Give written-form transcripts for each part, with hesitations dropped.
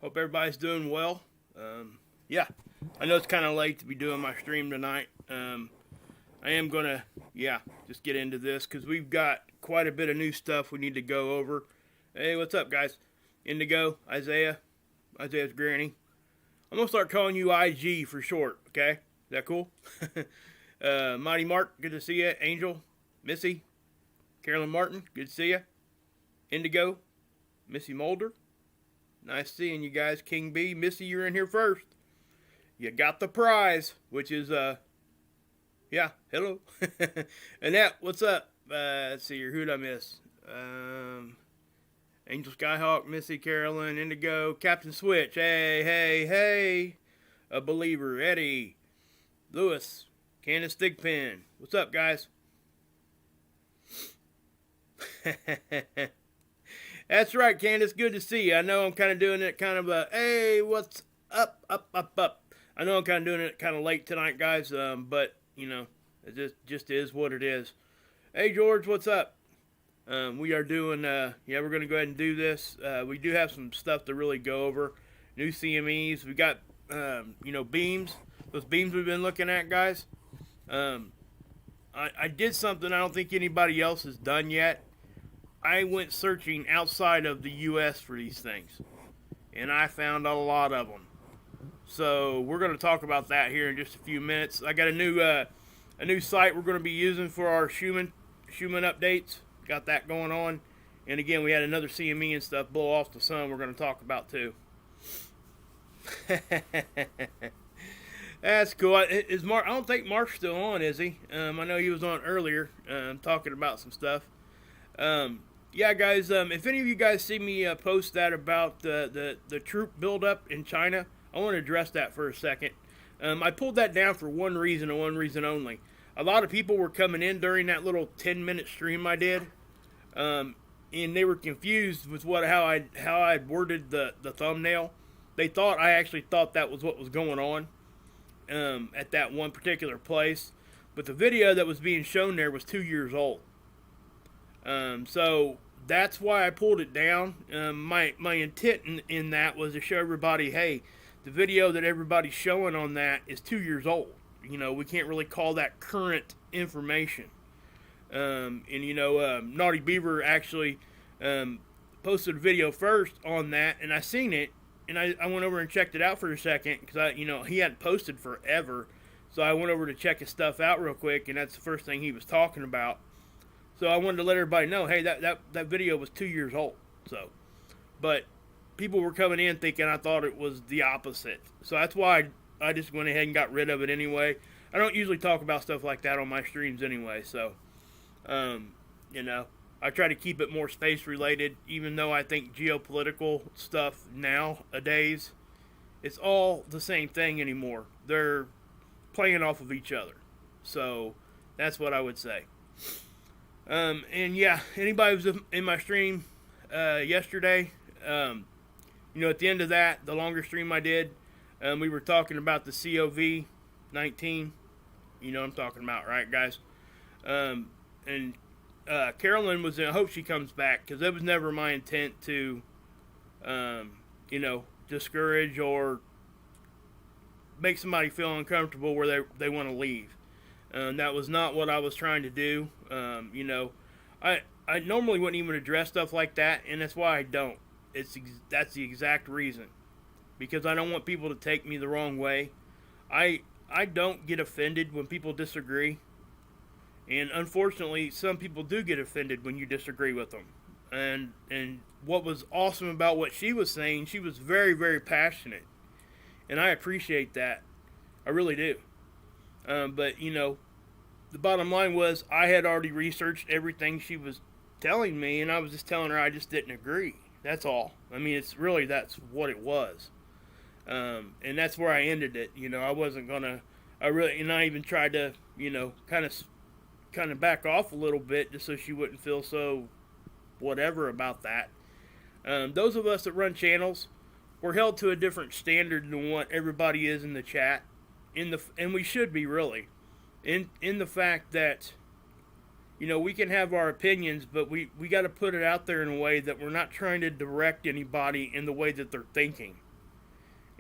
Hope everybody's doing well. Yeah, I know it's kind of late to be doing my stream tonight. I am going to, just get into this because we've got quite a bit of new stuff we need to go over. Hey, what's up, guys? Indigo, Isaiah's granny. I'm going to start calling you IG for short, okay? Is that cool? Mighty Mark, good to see you. Angel, Missy, Carolyn Martin, good to see you. Indigo, Missy Mulder, nice seeing you guys. King B, Missy, you're in here first. You got the prize, which is, hello. Annette, what's up? Let's see here, who'd I miss? Angel Skyhawk, Missy, Carolyn, Indigo, Captain Switch, hey. A Believer, Eddie, Lewis, Candace Stigpen. What's up, guys? That's right, Candace. Good to see you. I know I'm kind of doing it kind of a, hey, what's up. I know I'm kind of doing it kind of late tonight, guys, but, it just is what it is. Hey, George, what's up? We are doing, we're going to go ahead and do this. We do have some stuff to really go over. New CMEs. We got, beams. Those beams we've been looking at, guys. I did something I don't think anybody else has done yet. I went searching outside of the U.S. for these things, and I found a lot of them. So we're going to talk about that here in just a few minutes. I got a new site we're going to be using for our Schumann updates. Got that going on, and again, we had another CME and stuff blow off the sun. We're going to talk about too. That's cool. Is Mark? I don't think Mark's still on, is he? I know he was on earlier, talking about some stuff. Guys. If any of you guys see me post that about the troop buildup in China, I want to address that for a second. I pulled that down for one reason and one reason only. A lot of people were coming in during that little 10-minute stream I did, and they were confused with how I'd worded the thumbnail. They thought I actually thought that was what was going on at that one particular place, but the video that was being shown there was 2 years old. So that's why I pulled it down. My intent in that was to show everybody, hey, the video that everybody's showing on that is 2 years old. We can't really call that current information. Naughty Beaver actually posted a video first on that, and I seen it, and I went over and checked it out for a second, because he hadn't posted forever, so I went over to check his stuff out real quick, and that's the first thing he was talking about. So I wanted to let everybody know, hey, that video was 2 years old. So, but people were coming in thinking I thought it was the opposite. So that's why I just went ahead and got rid of it anyway. I don't usually talk about stuff like that on my streams anyway. So, I try to keep it more space related, even though I think geopolitical stuff nowadays, it's all the same thing anymore. They're playing off of each other. So that's what I would say. Anybody was in my stream yesterday, at the end of that, the longer stream I did, we were talking about the COV-19. You know what I'm talking about, right, guys? Carolyn was in, I hope she comes back, because it was never my intent to, discourage or make somebody feel uncomfortable where they want to leave. That was not what I was trying to do. I normally wouldn't even address stuff like that, and that's why I don't. That's the exact reason, because I don't want people to take me the wrong way. I don't get offended when people disagree, and unfortunately, some people do get offended when you disagree with them. And what was awesome about what she was saying, she was very, very passionate, and I appreciate that. I really do. But the bottom line was I had already researched everything she was telling me, and I was just telling her I just didn't agree. That's all. I mean, that's what it was. And that's where I ended it. I wasn't gonna. I even tried to, kind of back off a little bit just so she wouldn't feel so whatever about that. Those of us that run channels, we're held to a different standard than what everybody is in the chat. And we should be, really, in the fact that we can have our opinions, but we got to put it out there in a way that we're not trying to direct anybody in the way that they're thinking.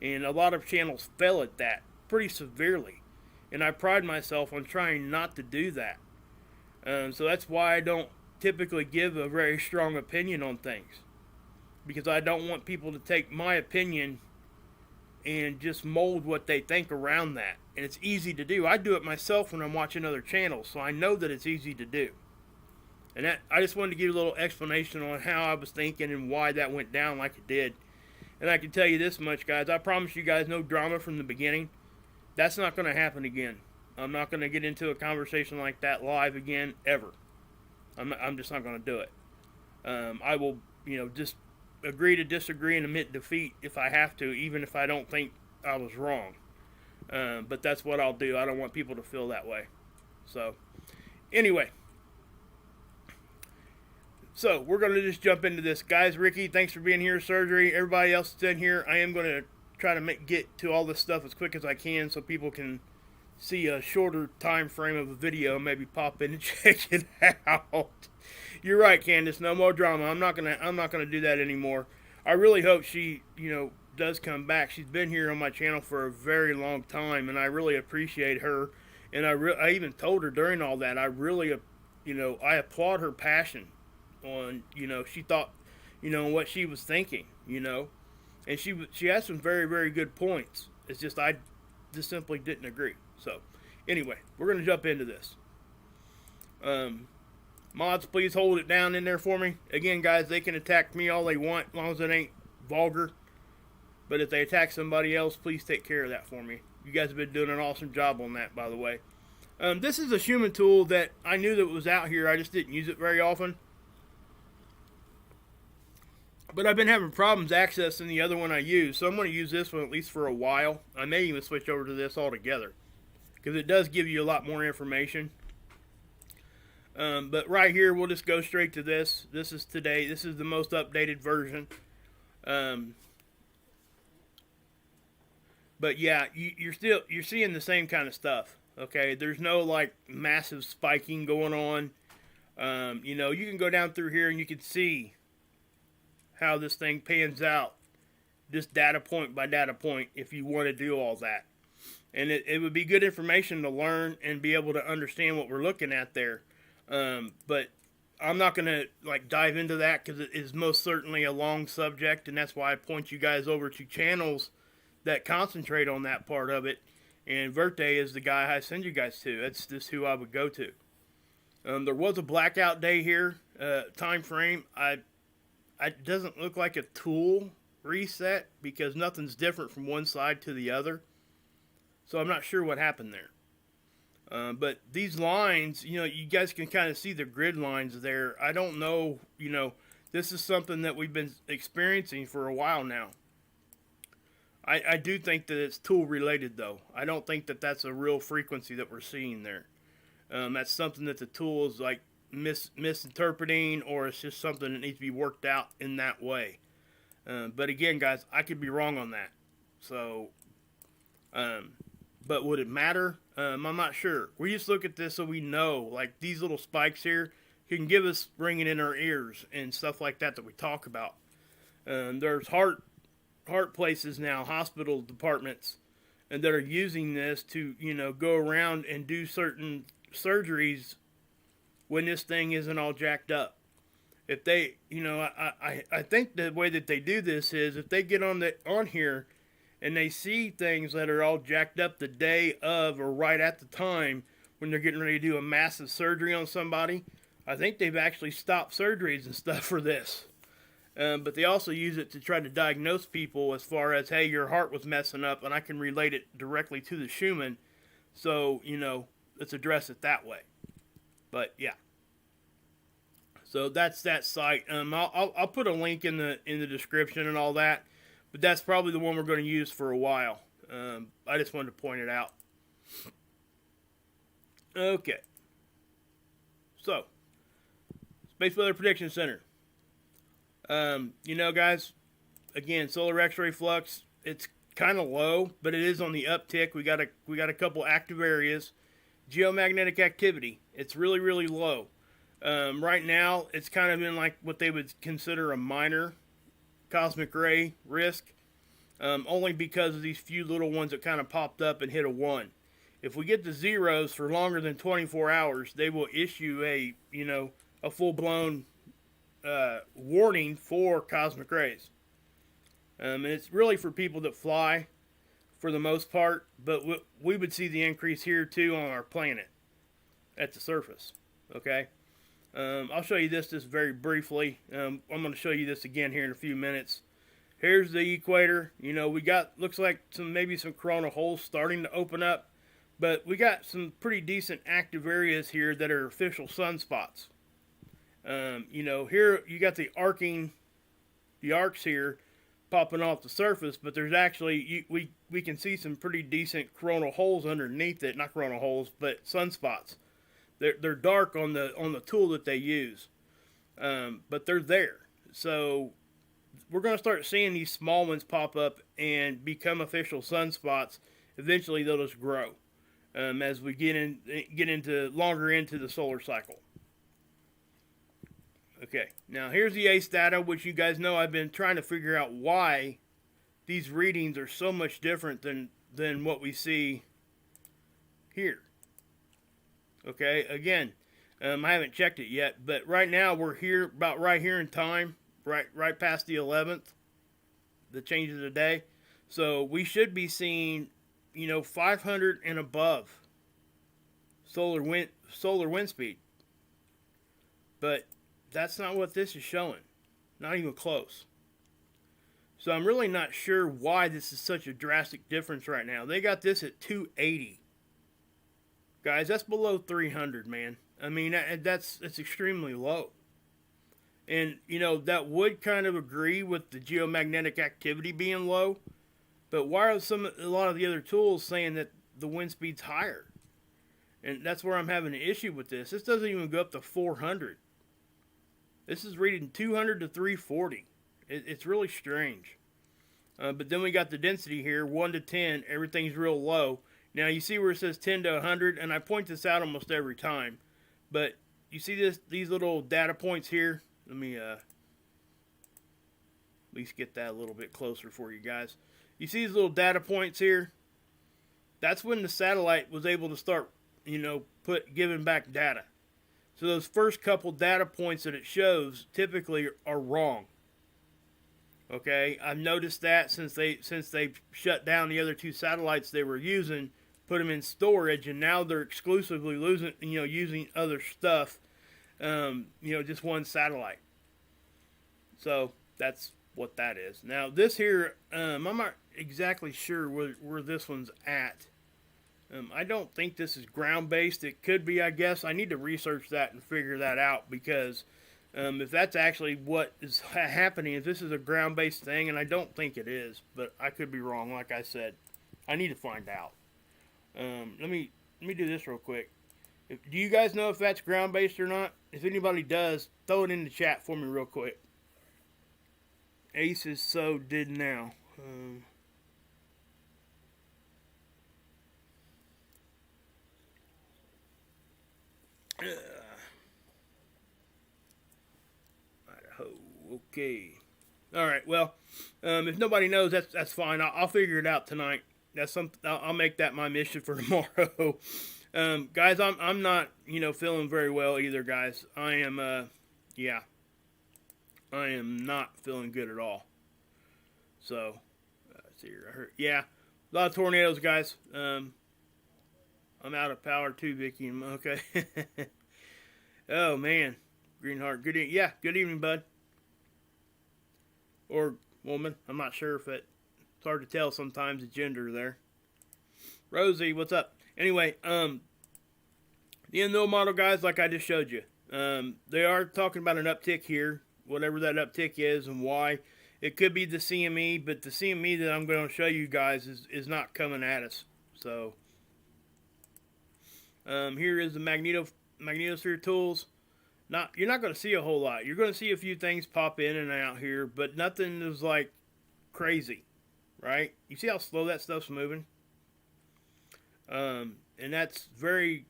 And a lot of channels fail at that pretty severely. And I pride myself on trying not to do that. So that's why I don't typically give a very strong opinion on things. Because I don't want people to take my opinion and just mold what they think around that. And it's easy to do. I do it myself when I'm watching other channels, so I know that it's easy to do. And that, I just wanted to give a little explanation on how I was thinking and why that went down like it did. And I can tell you this much, guys. I promise you guys no drama from the beginning. That's not going to happen again. I'm not going to get into a conversation like that live again, ever. I'm just not going to do it. I will, just agree to disagree and admit defeat if I have to, even if I don't think I was wrong. But that's what I'll do. I don't want people to feel that way. So, anyway. So, we're going to just jump into this. Guys, Ricky, thanks for being here, surgery. Everybody else that's in here, I am going to try to get to all this stuff as quick as I can so people can see a shorter time frame of a video, maybe pop in and check it out. You're right, Candace. No more drama. I'm not gonna do that anymore. I really hope she, does come back. She's been here on my channel for a very long time, and I really appreciate her. And I even told her during all that, I really, I applaud her passion on, she thought, what she was thinking, and she has some very, very good points. It's just I just simply didn't agree. So, anyway, we're going to jump into this. Mods, please hold it down in there for me. Again, guys, they can attack me all they want, as long as it ain't vulgar. But if they attack somebody else, please take care of that for me. You guys have been doing an awesome job on that, by the way. This is a Schumann tool that I knew that was out here. I just didn't use it very often. But I've been having problems accessing the other one I use, so I'm going to use this one at least for a while. I may even switch over to this altogether, because it does give you a lot more information. But right here, we'll just go straight to this. This is today. This is the most updated version. But yeah, you're seeing the same kind of stuff. Okay, there's no like massive spiking going on. You can go down through here and you can see how this thing pans out, just data point by data point, if you want to do all that. And it would be good information to learn and be able to understand what we're looking at there. But I'm not going to dive into that, because it is most certainly a long subject, and that's why I point you guys over to channels that concentrate on that part of it. And Verte is the guy I send you guys to. That's just who I would go to. There was a blackout day here, time frame. It doesn't look like a tool reset, because nothing's different from one side to the other. So I'm not sure what happened there. But these lines, you guys can kind of see the grid lines there. I don't know, this is something that we've been experiencing for a while now. I do think that it's tool related, though. I don't think that that's a real frequency that we're seeing there. That's something that the tool is misinterpreting, or it's just something that needs to be worked out in that way. But again, guys, I could be wrong on that. So, but would it matter? I'm not sure. We just look at this so we know, these little spikes here can give us ringing in our ears and stuff like that we talk about. There's heart places now, hospital departments, and that are using this to, go around and do certain surgeries when this thing isn't all jacked up. If they, I think the way that they do this is, if they get on here and they see things that are all jacked up the day of or right at the time when they're getting ready to do a massive surgery on somebody, I think they've actually stopped surgeries and stuff for this. But they also use it to try to diagnose people as far as, hey, your heart was messing up, and I can relate it directly to the Schumann. So, let's address it that way. But yeah. So that's that site. I'll put a link in the description and all that. But that's probably the one we're going to use for a while. I just wanted to point it out. Okay. So, Space Weather Prediction Center. Guys, again, solar X-ray flux, it's kind of low, but it is on the uptick. We got a couple active areas. Geomagnetic activity, it's really, really low. Right now, it's kind of in what they would consider a minor cosmic ray risk. only because of these few little ones that kind of popped up and hit a 1. If we get the zeros for longer than 24 hours, they will issue a full-blown warning for cosmic rays. And it's really for people that fly for the most part, but we would see the increase here too on our planet at the surface. Okay, I'll show you this just very briefly. I'm going to show you this again here in a few minutes. Here's the equator. We got, looks like maybe some coronal holes starting to open up, but we got some pretty decent active areas here that are official sunspots. Here you got the arcs here popping off the surface, but there's actually, we can see some pretty decent coronal holes underneath it. Not coronal holes, but sunspots. They're dark on the tool that they use, but they're there. So we're going to start seeing these small ones pop up and become official sunspots. Eventually, they'll just grow as we get into longer into the solar cycle. Okay, now here's the ACE data, which you guys know I've been trying to figure out why these readings are so much different than what we see here. Okay, again, I haven't checked it yet, but right now we're here, about right here in time, right past the 11th, the change of the day. So we should be seeing, 500 and above solar wind speed. But that's not what this is showing. Not even close. So I'm really not sure why this is such a drastic difference right now. They got this at 280. Guys, that's below 300, man. I mean, that's extremely low. And, that would kind of agree with the geomagnetic activity being low. But why are a lot of the other tools saying that the wind speed's higher? And that's where I'm having an issue with this. This doesn't even go up to 400. This is reading 200 to 340. It's really strange. But then we got the density here, 1 to 10. Everything's real low. Now you see where it says 10 to 100, and I point this out almost every time. But you see these little data points here? Let me at least get that a little bit closer for you guys. You see these little data points here? That's when the satellite was able to start, giving back data. So those first couple data points that it shows typically are wrong. Okay, I've noticed that since they shut down the other 2 satellites they were using, put them in storage, and now they're exclusively using other stuff. Just one satellite. So that's what that is. Now this here, I'm not exactly sure where this one's at. I don't think this is ground-based. It could be, I guess. I need to research that and figure that out, because if that's actually what is happening, if this is a ground-based thing, and I don't think it is, but I could be wrong, like I said. I need to find out. Let me do this real quick. Do you guys know if that's ground-based or not? If anybody does, throw it in the chat for me real quick. Ace is so did now. Idaho. Okay. All right. Well, if nobody knows, that's fine. I'll figure it out tonight. That's something. I'll make that my mission for tomorrow. Guys, I'm not feeling very well either, guys. I am I am not feeling good at all. So let's see here. A lot of tornadoes, guys. I'm out of power too, Vicky. Okay. Oh man, Greenheart. Good evening, bud. Or woman. I'm not sure if it's hard to tell sometimes the gender there. Rosie, what's up? Anyway, the NO model, guys, like I just showed you, they are talking about an uptick here, whatever that uptick is and why. It could be the CME, but the CME that I'm going to show you guys is not coming at us. So here is the Magnetosphere tools. You're not going to see a whole lot. You're going to see a few things pop in and out here, but nothing is like crazy, right? You see how slow that stuff's moving? And that's very,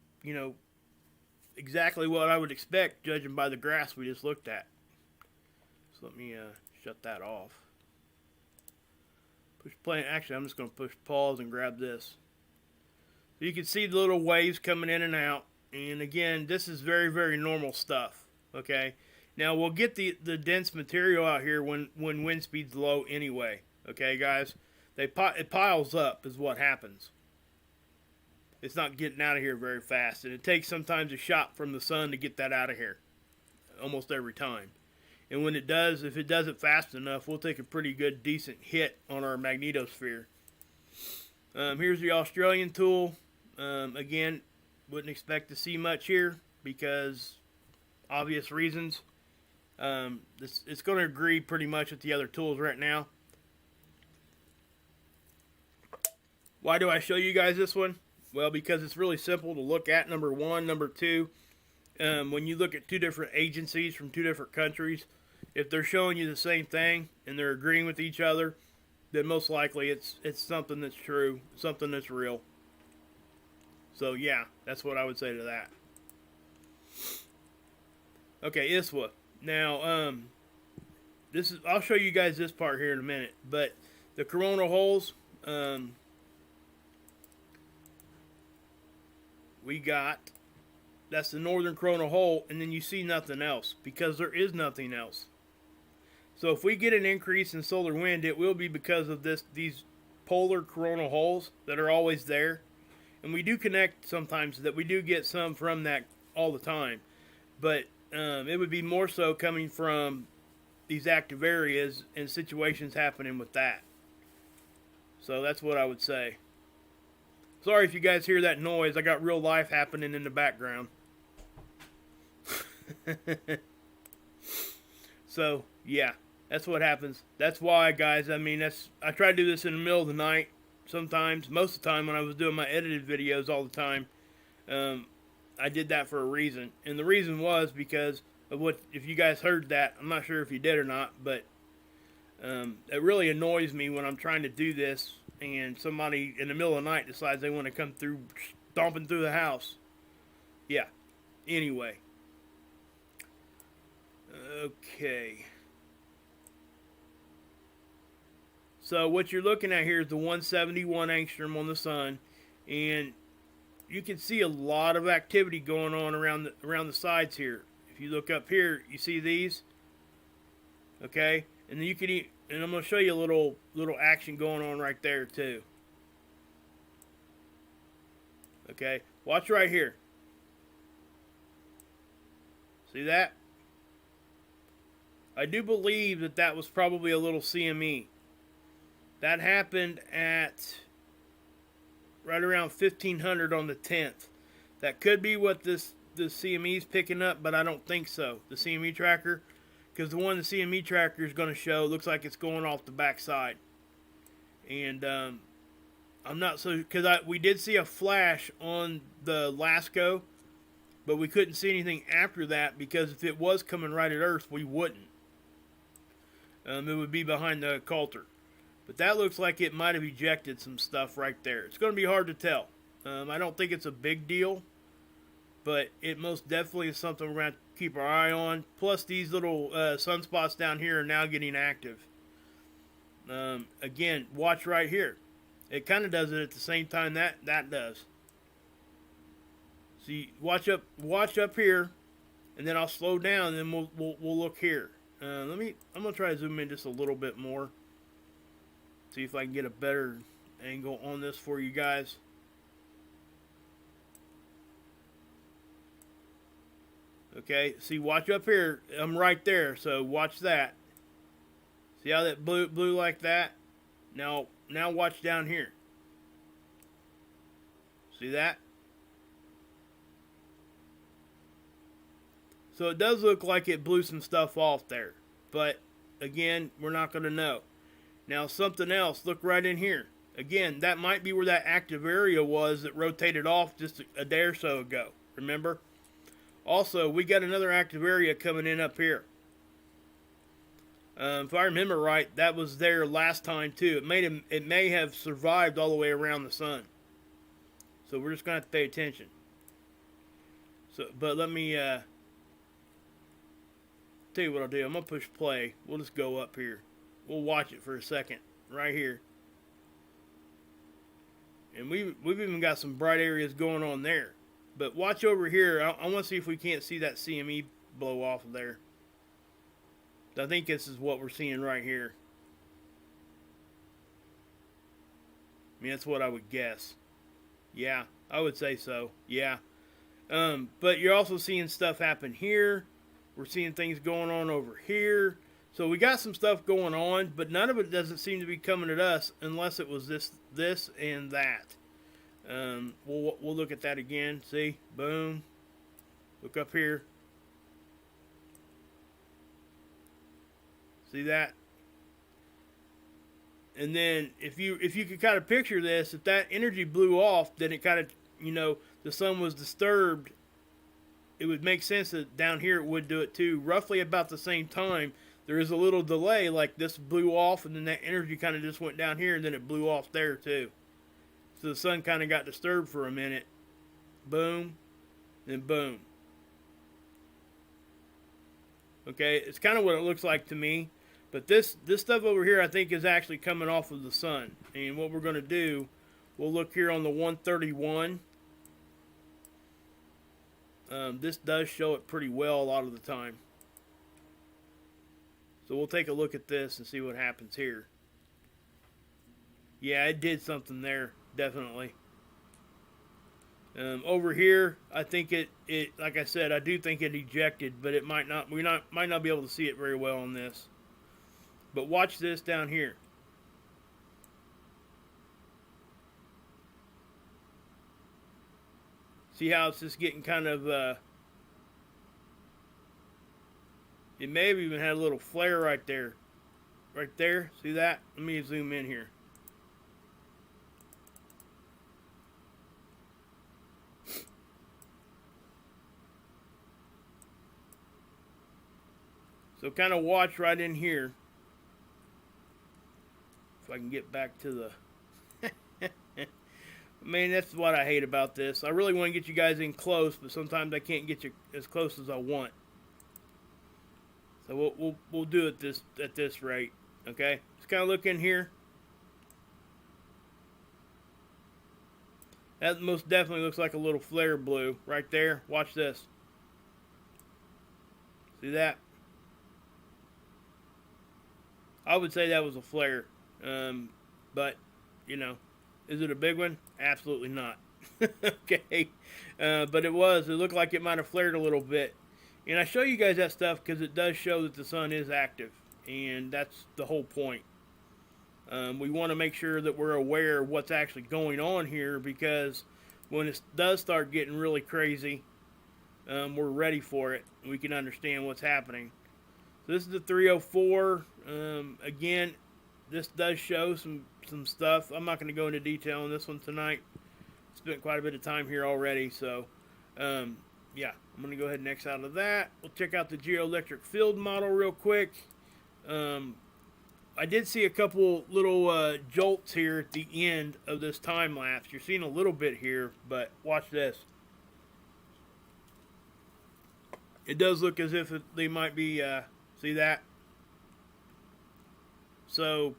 exactly what I would expect, judging by the graphs we just looked at. So let me shut that off. Push play. Actually, I'm just going to push pause and grab this. So you can see the little waves coming in and out. And again, this is very, very normal stuff. Okay. Now we'll get the dense material out here when wind speed's low anyway. Okay, guys. It piles up is what happens. It's not getting out of here very fast, and it takes sometimes a shot from the sun to get that out of here. Almost every time. And when it does, if it does it fast enough, we'll take a pretty good, decent hit on our magnetosphere. Here's the Australian tool. Again, wouldn't expect to see much here because obvious reasons. It's going to agree pretty much with the other tools right now. Why do I show you guys this one? Well, because it's really simple to look at, number one. Number two, when you look at two different agencies from two different countries, if they're showing you the same thing and they're agreeing with each other, then most likely it's something that's true, something that's real. So yeah, that's what I would say to that. Okay, ISWA. Now, I'll show you guys this part here in a minute, but the coronal holes, that's the northern coronal hole, and then you see nothing else because there is nothing else. So if we get an increase in solar wind, it will be because of these polar coronal holes that are always there. And we do connect sometimes, that we do get some from that all the time. But it would be more so coming from these active areas and situations happening with that. So that's what I would say. Sorry if you guys hear that noise. I got real life happening in the background. So, yeah. That's what happens. That's why, guys, I mean, I try to do this in the middle of the night sometimes. Most of the time when I was doing my edited videos all the time, I did that for a reason. And the reason was because of what, if you guys heard that, I'm not sure if you did or not, but it really annoys me when I'm trying to do this and somebody in the middle of the night decides they want to come through, stomping through the house. Yeah. Anyway. Okay. So what you're looking at here is the 171 angstrom on the sun, and you can see a lot of activity going on around the sides here. If you look up here, you see these. Okay, and then you can and I'm going to show you a little action going on right there too. Okay, watch right here. See that? I do believe that was probably a little CME. That happened at right around 1500 on the 10th. That could be what the CME is picking up, but I don't think so. The CME tracker, because the one the CME tracker is going to show looks like it's going off the backside. And I'm not so, because we did see a flash on the LASCO, but we couldn't see anything after that because if it was coming right at Earth, we wouldn't. It would be behind the Coulter. But that looks like it might have ejected some stuff right there. It's going to be hard to tell. I don't think it's a big deal, but it most definitely is something we're going to keep our eye on. Plus, these little sunspots down here are now getting active. Again, watch right here. It kind of does it at the same time that does. See, watch up here, and then I'll slow down, and then we'll look here. I'm gonna try to zoom in just a little bit more. See if I can get a better angle on this for you guys. Okay, see, watch up here. I'm right there, so watch that. See how that blew like that? Now watch down here. See that? So it does look like it blew some stuff off there. But, again, we're not going to know. Now, something else, look right in here. Again, that might be where that active area was that rotated off just a day or so ago. Remember? Also, we got another active area coming in up here. If I remember right, that was there last time too. It may have survived all the way around the sun. So we're just going to have to pay attention. So, but let me tell you what I'll do. I'm going to push play. We'll just go up here. We'll watch it for a second. Right here. And we've even got some bright areas going on there. But watch over here. I want to see if we can't see that CME blow off of there. I think this is what we're seeing right here. I mean, that's what I would guess. Yeah, I would say so. Yeah. But you're also seeing stuff happen here. We're seeing things going on over here. So we got some stuff going on, but none of it doesn't seem to be coming at us unless it was this and that. We'll look at that again. See? Boom. Look up here. See that? And then if you could kind of picture this, if that energy blew off, then it kind of, the sun was disturbed, it would make sense that down here it would do it too. Roughly about the same time, there is a little delay, like this blew off and then that energy kind of just went down here and then it blew off there too. So the sun kind of got disturbed for a minute. Boom. Then boom. Okay, it's kind of what it looks like to me. But this stuff over here I think is actually coming off of the sun. And what we're going to do, we'll look here on the 131. This does show it pretty well a lot of the time. So we'll take a look at this and see what happens here. Yeah, it did something there, definitely. Over here, I think it like I said, I do think it ejected, but it might not. Might not be able to see it very well on this. But watch this down here. See how it's just getting kind of, it may have even had a little flare right there. Right there, see that? Let me zoom in here. So kind of watch right in here. If I can get back to the... Man, that's what I hate about this. I really want to get you guys in close, but sometimes I can't get you as close as I want. So we'll do it at this rate, okay? Just kind of look in here. That most definitely looks like a little flare blue right there. Watch this. See that? I would say that was a flare. But, is it a big one? Absolutely not. Okay. But it was. It looked like it might have flared a little bit. And I show you guys that stuff because it does show that the sun is active. And that's the whole point. We want to make sure that we're aware of what's actually going on here, because when it does start getting really crazy, we're ready for it. We can understand what's happening. So this is the 304. Again, this does show some stuff. I'm not going to go into detail on this one tonight. Spent quite a bit of time here already, so yeah, I'm going to go ahead and X out of that. We'll check out the geoelectric field model real quick. I did see a couple little jolts here at the end of this time lapse. You're seeing a little bit here, but watch this. It does look as if they might be, see that? So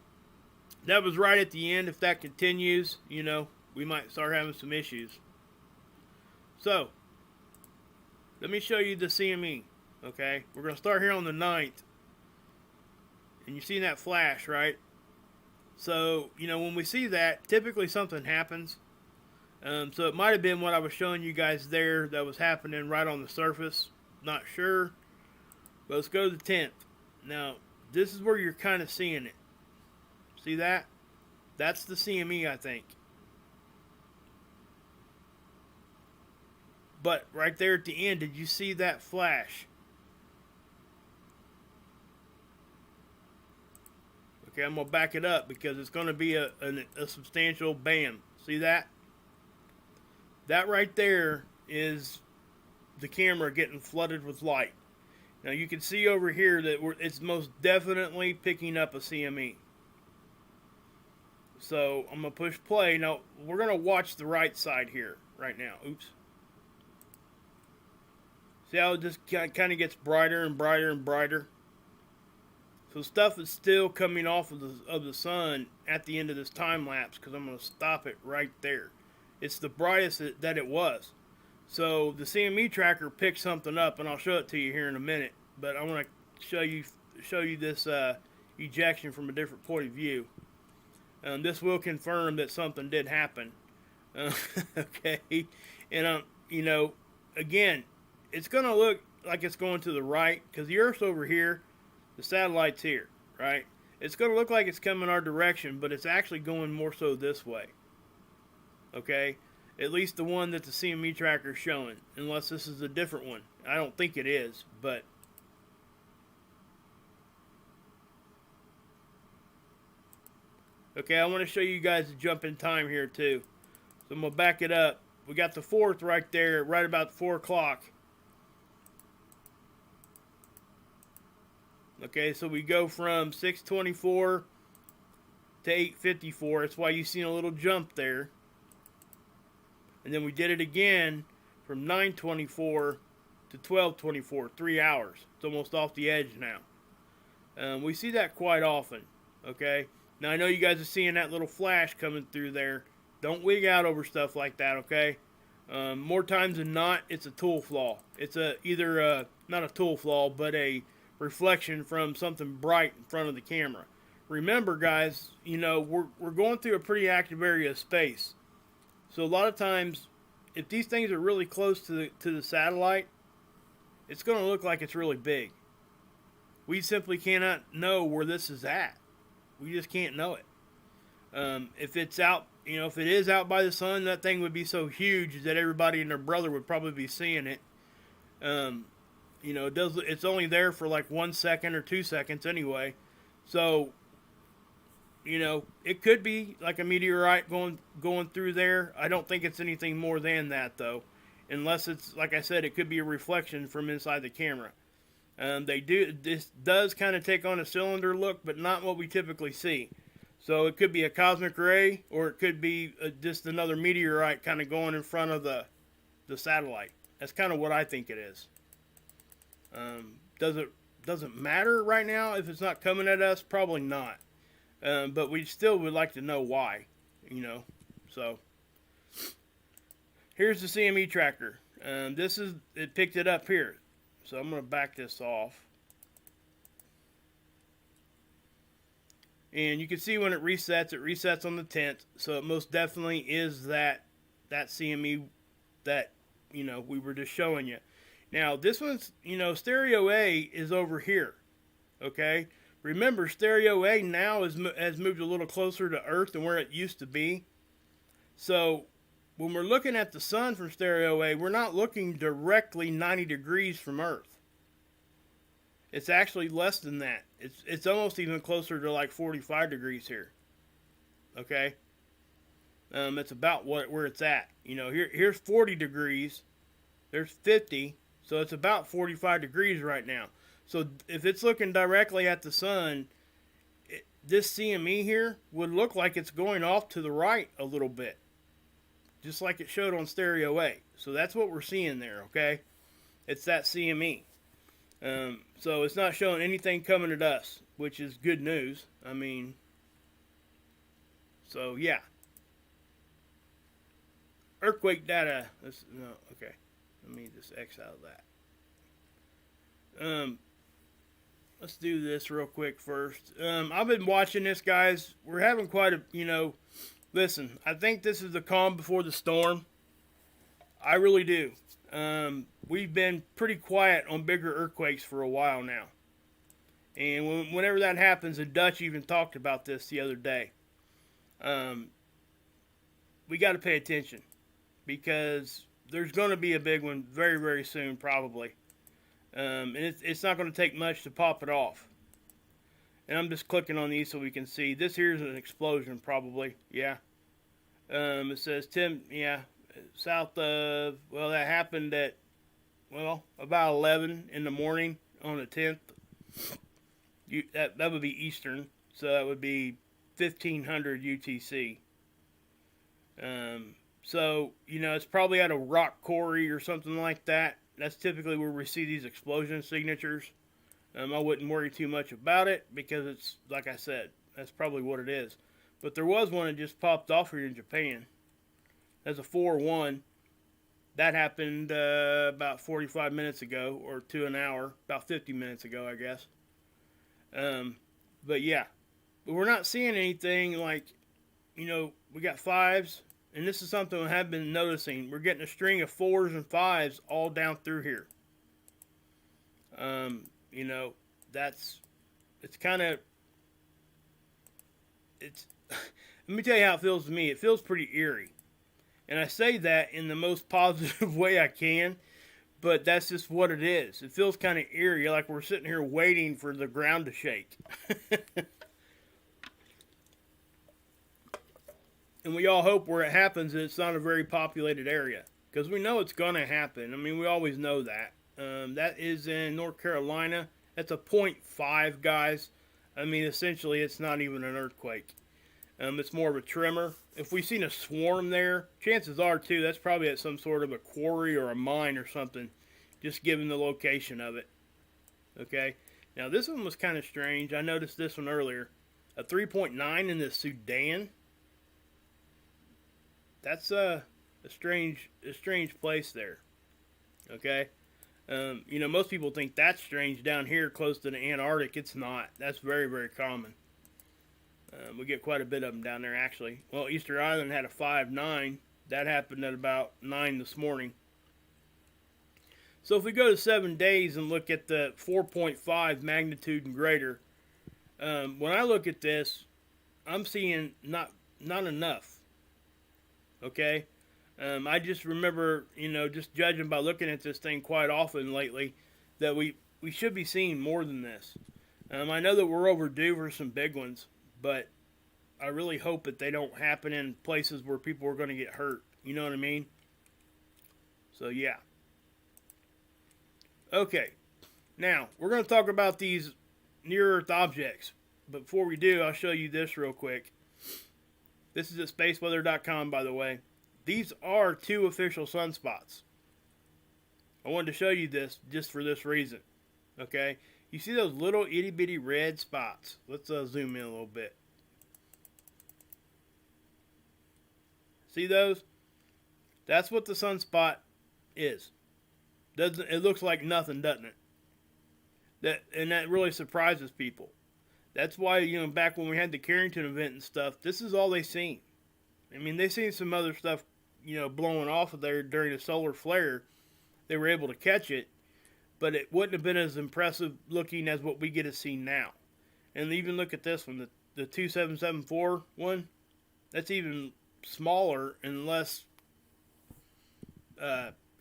that was right at the end. If that continues, we might start having some issues. So let me show you the CME, okay? We're going to start here on the 9th. And you've seen that flash, right? So, when we see that, typically something happens. So it might have been what I was showing you guys there that was happening right on the surface. Not sure. But let's go to the 10th. Now, this is where you're kind of seeing it. See that? That's the CME, I think. But right there at the end, did you see that flash? Okay, I'm going to back it up because it's going to be a substantial bam. See that? That right there is the camera getting flooded with light. Now you can see over here that it's most definitely picking up a CME. So I'm going to push play. Now we're going to watch the right side here right now. Oops. See how it just kind of gets brighter and brighter and brighter? So stuff is still coming off of the sun at the end of this time lapse, because I'm going to stop it right there. It's the brightest that it was. So the CME tracker picked something up, and I'll show it to you here in a minute. But I want to show you this ejection from a different point of view. This will confirm that something did happen. Okay, and you know, again, it's going to look like it's going to the right because the Earth's over here, the satellite's here, right? It's going to look like it's coming our direction, but it's actually going more so this way. Okay, at least the one that the CME tracker is showing, unless this is a different one. I don't think it is, but okay, I want to show you guys a jump in time here too. So I'm going to back it up. We got the 4th right there, right about 4 o'clock. Okay, so we go from 6:24 to 8:54. That's why you seen a little jump there. And then we did it again from 9:24 to 12:24, 3 hours. It's almost off the edge now. We see that quite often. Okay, now I know you guys are seeing that little flash coming through there. Don't wig out over stuff like that, okay? More times than not, it's a tool flaw. It's either not a tool flaw, but a reflection from something bright in front of the camera. Remember, guys, you know, we're going through a pretty active area of space. So a lot of times, if these things are really close to the satellite, it's going to look like it's really big. We simply cannot know where this is at. We just can't know it. If it's out, you know, if it is out by the sun, that thing would be so huge that everybody and their brother would probably be seeing it. You know, it's only there for like 1 second or 2 seconds anyway. So, you know, it could be like a meteorite going through there. I don't think it's anything more than that, though. Unless it's, like I said, it could be a reflection from inside the camera. This does kind of take on a cylinder look, but not what we typically see. So it could be a cosmic ray, or it could be just another meteorite kind of going in front of the satellite. That's kind of what I think it is. Doesn't matter right now if it's not coming at us? Probably not. But we still would like to know why, you know. So here's the CME tracker. It picked it up here. So I'm going to back this off. And you can see when it resets on the 10th. So it most definitely is that CME that, you know, we were just showing you. Now, this one's, you know, stereo A is over here. Okay? Remember, stereo A now has moved a little closer to Earth than where it used to be. So when we're looking at the sun from stereo A, we're not looking directly 90 degrees from Earth. It's actually less than that. It's almost even closer to like 45 degrees here. Okay? It's about where it's at. You know, here's 40 degrees. There's 50. So it's about 45 degrees right now. So if it's looking directly at the sun, this CME here would look like it's going off to the right a little bit. Just like it showed on stereo A. So that's what we're seeing there, okay? It's that CME. So it's not showing anything coming at us, which is good news. I mean, so yeah. Earthquake data. Okay. Let me just X out of that. Let's do this real quick first. I've been watching this, guys. We're having quite a, you know, listen, I think this is the calm before the storm. I really do. We've been pretty quiet on bigger earthquakes for a while now. And whenever that happens, the Dutch even talked about this the other day. We got to pay attention because there's going to be a big one very, very soon, probably. And it's not going to take much to pop it off. And I'm just clicking on these so we can see. This here's an explosion, probably. Yeah. It says south of, well, that happened at, well, about 11 in the morning on the 10th. That would be Eastern, so that would be 1500 UTC. So, you know, it's probably at a rock quarry or something like that. That's typically where we see these explosion signatures. I wouldn't worry too much about it because it's, like I said, that's probably what it is. But there was one that just popped off here in Japan. That's a 4-1. That happened about 45 minutes ago, or to an hour, about 50 minutes ago, I guess. But yeah, but we're not seeing anything like, we got fives, and this is something I have been noticing. We're getting a string of 4s and 5s all down through here. You know, it's kind of, let me tell you how it feels to me. It feels pretty eerie. And I say that in the most positive way I can, but that's just what it is. It feels kind of eerie, like we're sitting here waiting for the ground to shake. And we all hope where it happens that it's not a very populated area, because we know it's going to happen. I mean, we always know that. That is in North Carolina. That's a 0.5, guys. I mean, essentially, it's not even an earthquake. It's more of a tremor. If we've seen a swarm there, chances are, too, that's probably at some sort of a quarry or a mine or something, just given the location of it. Okay? Now, this one was kind of strange. I noticed this one earlier. A 3.9 in the Sudan. That's a strange place there. Okay? Most people think that's strange down here close to the Antarctic. It's not. That's very, very common. We get quite a bit of them down there, actually. Well, Easter Island had a 5.9. That happened at about 9 this morning. So if we go to 7 days and look at the 4.5 magnitude and greater, when I look at this, I'm seeing not enough. Okay? I just remember, just judging by looking at this thing quite often lately, that we should be seeing more than this. I know that we're overdue for some big ones, but I really hope that they don't happen in places where people are going to get hurt. You know what I mean? So, yeah. Okay. Now, we're going to talk about these near-Earth objects. But before we do, I'll show you this real quick. This is at spaceweather.com, by the way. These are 2 official sunspots. I wanted to show you this just for this reason. Okay? You see those little itty-bitty red spots? Let's zoom in a little bit. See those? That's what the sunspot is. It looks like nothing, doesn't it? That really surprises people. That's why, back when we had the Carrington event and stuff, this is all they seen. I mean, they seen some other stuff, blowing off of there during the solar flare. They were able to catch it, but it wouldn't have been as impressive looking as what we get to see now. And even look at this one, the 2774 one. That's even smaller and less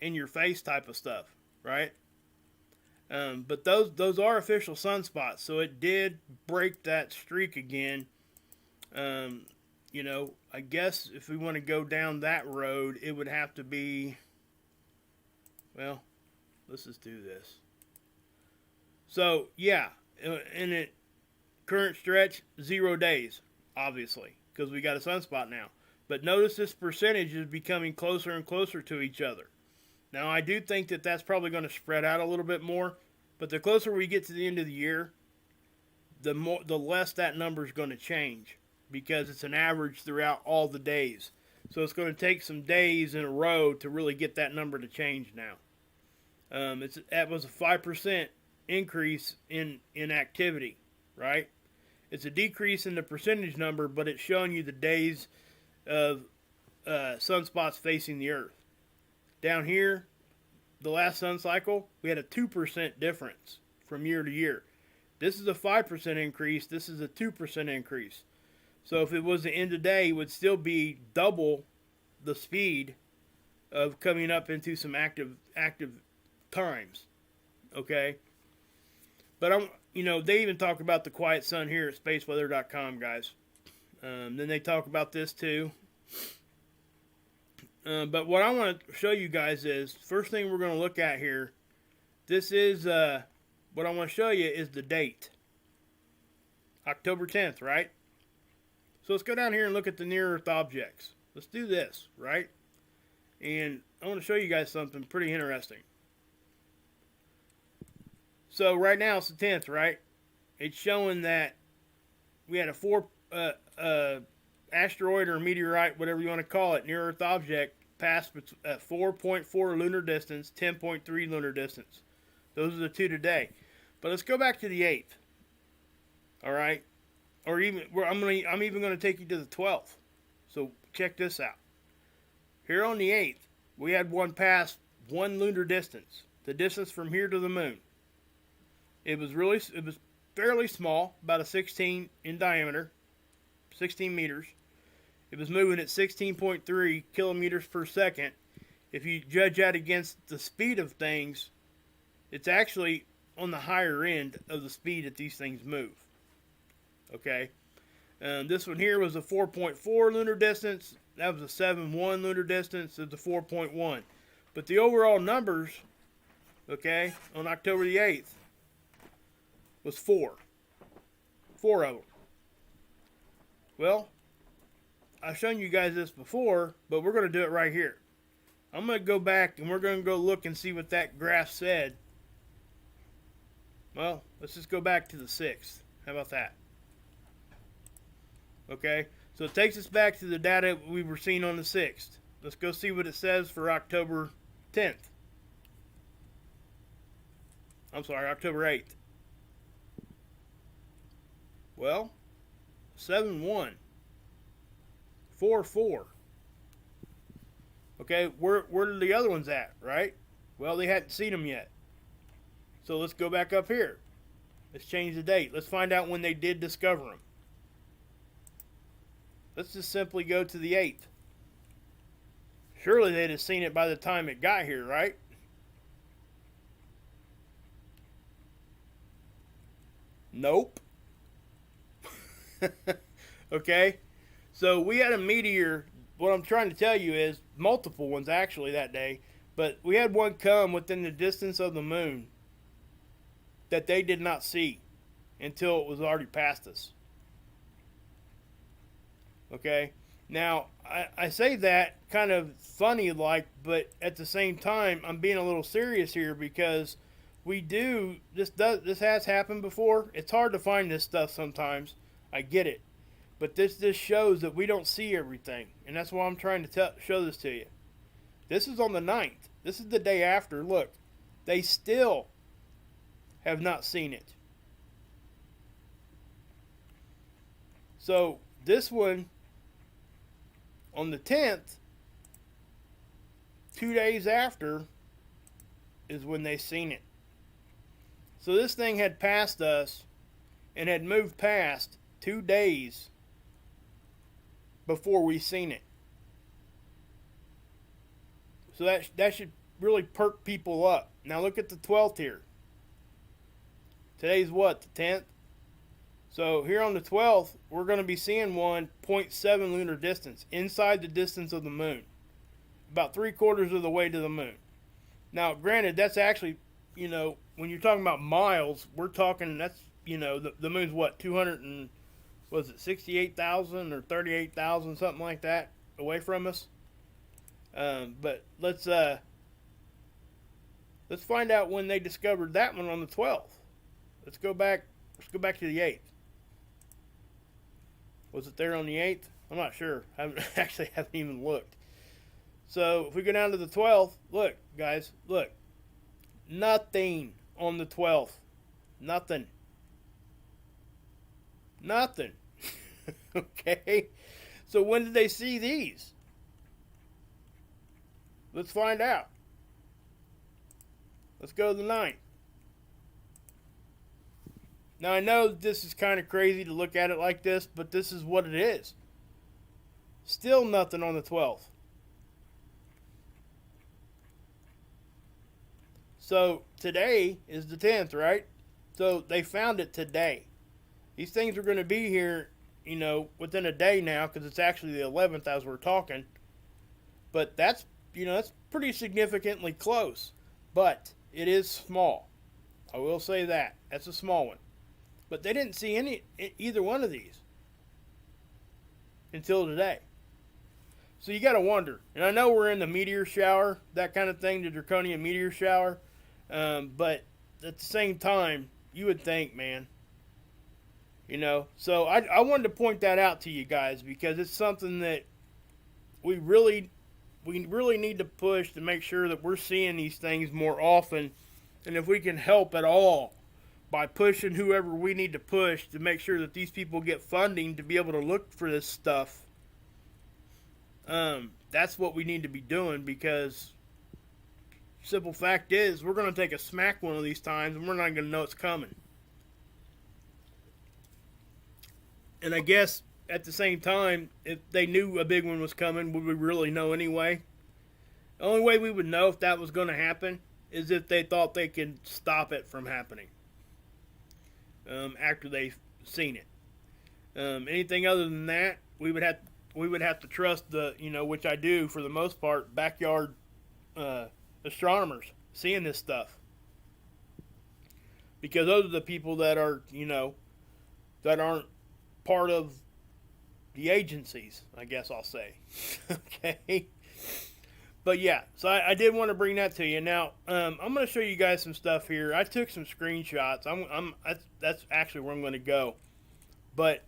in your face type of stuff, right? But those are official sunspots, so it did break that streak again. I guess if we want to go down that road, it would have to be, well, let's just do this. So, yeah, in it, current stretch, 0 days, obviously, because we got a sunspot now. But notice this percentage is becoming closer and closer to each other. Now, I do think that that's probably going to spread out a little bit more, but the closer we get to the end of the year, the less that number is going to change, because it's an average throughout all the days. So it's going to take some days in a row to really get that number to change now. That was a 5% increase in activity, right? It's a decrease in the percentage number, but it's showing you the days of sunspots facing the Earth. Down here, the last sun cycle, we had a 2% difference from year to year. This is a 5% increase. This is a 2% increase. So if it was the end of day, it would still be double the speed of coming up into some active times. Okay? But they even talk about the quiet sun here at spaceweather.com, guys. Then they talk about this too. But what I want to show you guys is, first thing we're going to look at here, this is, what I want to show you is the date. October 10th, right? So let's go down here and look at the near-Earth objects. Let's do this, right? And I want to show you guys something pretty interesting. So right now it's the 10th, right? It's showing that we had a asteroid or meteorite, whatever you want to call it, near Earth object passed at 4.4 lunar distance, 10.3 lunar distance. Those are the two today. But let's go back to the 8th. All right, or even I'm even going to take you to the 12th. So check this out. Here on the 8th, we had one pass 1 lunar distance, the distance from here to the moon. It was fairly small, about a 16 in diameter, 16 meters. It was moving at 16.3 kilometers per second. If you judge that against the speed of things, it's actually on the higher end of the speed that these things move. Okay, this one here was a 4.4 lunar distance. That was a 7.1 lunar distance. It's a 4.1. But the overall numbers, okay, on October the 8th was 4. 4 of them. Well, I've shown you guys this before, but we're going to do it right here. I'm going to go back and we're going to go look and see what that graph said. Well, let's just go back to the 6th. How about that? Okay, so it takes us back to the data we were seeing on the 6th. Let's go see what it says for October 10th. I'm sorry, October 8th. Well, 7.1. 4.4. Okay, where are the other ones at, right? Well, they hadn't seen them yet. So let's go back up here. Let's change the date. Let's find out when they did discover them. Let's just simply go to the 8th. Surely they'd have seen it by the time it got here, right? Nope. Okay? So we had a meteor. What I'm trying to tell you is multiple ones actually that day. But we had one come within the distance of the moon that they did not see until it was already past us. Okay? Now, I say that kind of funny like, but at the same time, I'm being a little serious here because this has happened before. It's hard to find this stuff sometimes. I get it. But this just shows that we don't see everything. And that's why I'm trying to show this to you. This is on the 9th. This is the day after. Look, they still have not seen it. So this one on the 10th, 2 days after, is when they seen it. So this thing had passed us and had moved past 2 days before we seen it. So that should really perk people up. Now look at the 12th here. Today's what, the 10th? So here on the 12th, we're going to be seeing 1.7 lunar distance, inside the distance of the moon. About 3/4 of the way to the moon. Now, granted, that's actually, when you're talking about miles, we're talking, that's, the moon's what, 68,000 or 38,000, something like that, away from us? But let's find out when they discovered that one on the 12th. Let's go back to the 8th. Was it there on the 8th? I'm not sure. I haven't even looked. So if we go down to the 12th, look, guys, look. Nothing on the 12th. Nothing. Okay? So when did they see these? Let's find out. Let's go to the 9th. Now, I know this is kind of crazy to look at it like this, but this is what it is. Still nothing on the 12th. So, today is the 10th, right? So, they found it today. These things are going to be here, within a day now, because it's actually the 11th as we're talking. But that's pretty significantly close. But it is small. I will say that. That's a small one. But they didn't see either one of these until today. So you got to wonder. And I know we're in the meteor shower, that kind of thing, the draconian meteor shower. But at the same time, you would think, man, So I wanted to point that out to you guys because it's something that we really need to push to make sure that we're seeing these things more often, and if we can help at all by pushing whoever we need to push to make sure that these people get funding to be able to look for this stuff. That's what we need to be doing because simple fact is we're going to take a smack one of these times and we're not going to know it's coming. And I guess at the same time, if they knew a big one was coming, would we really know anyway? The only way we would know if that was going to happen is if they thought they could stop it from happening after they've seen it. Anything other than that, we would have to trust the, which I do for the most part, backyard astronomers seeing this stuff, because those are the people that are, that aren't part of the agencies, I guess I'll say. Okay. But yeah, so I did want to bring that to you. Now, I'm going to show you guys some stuff here. I took some screenshots. That's actually where I'm going to go. But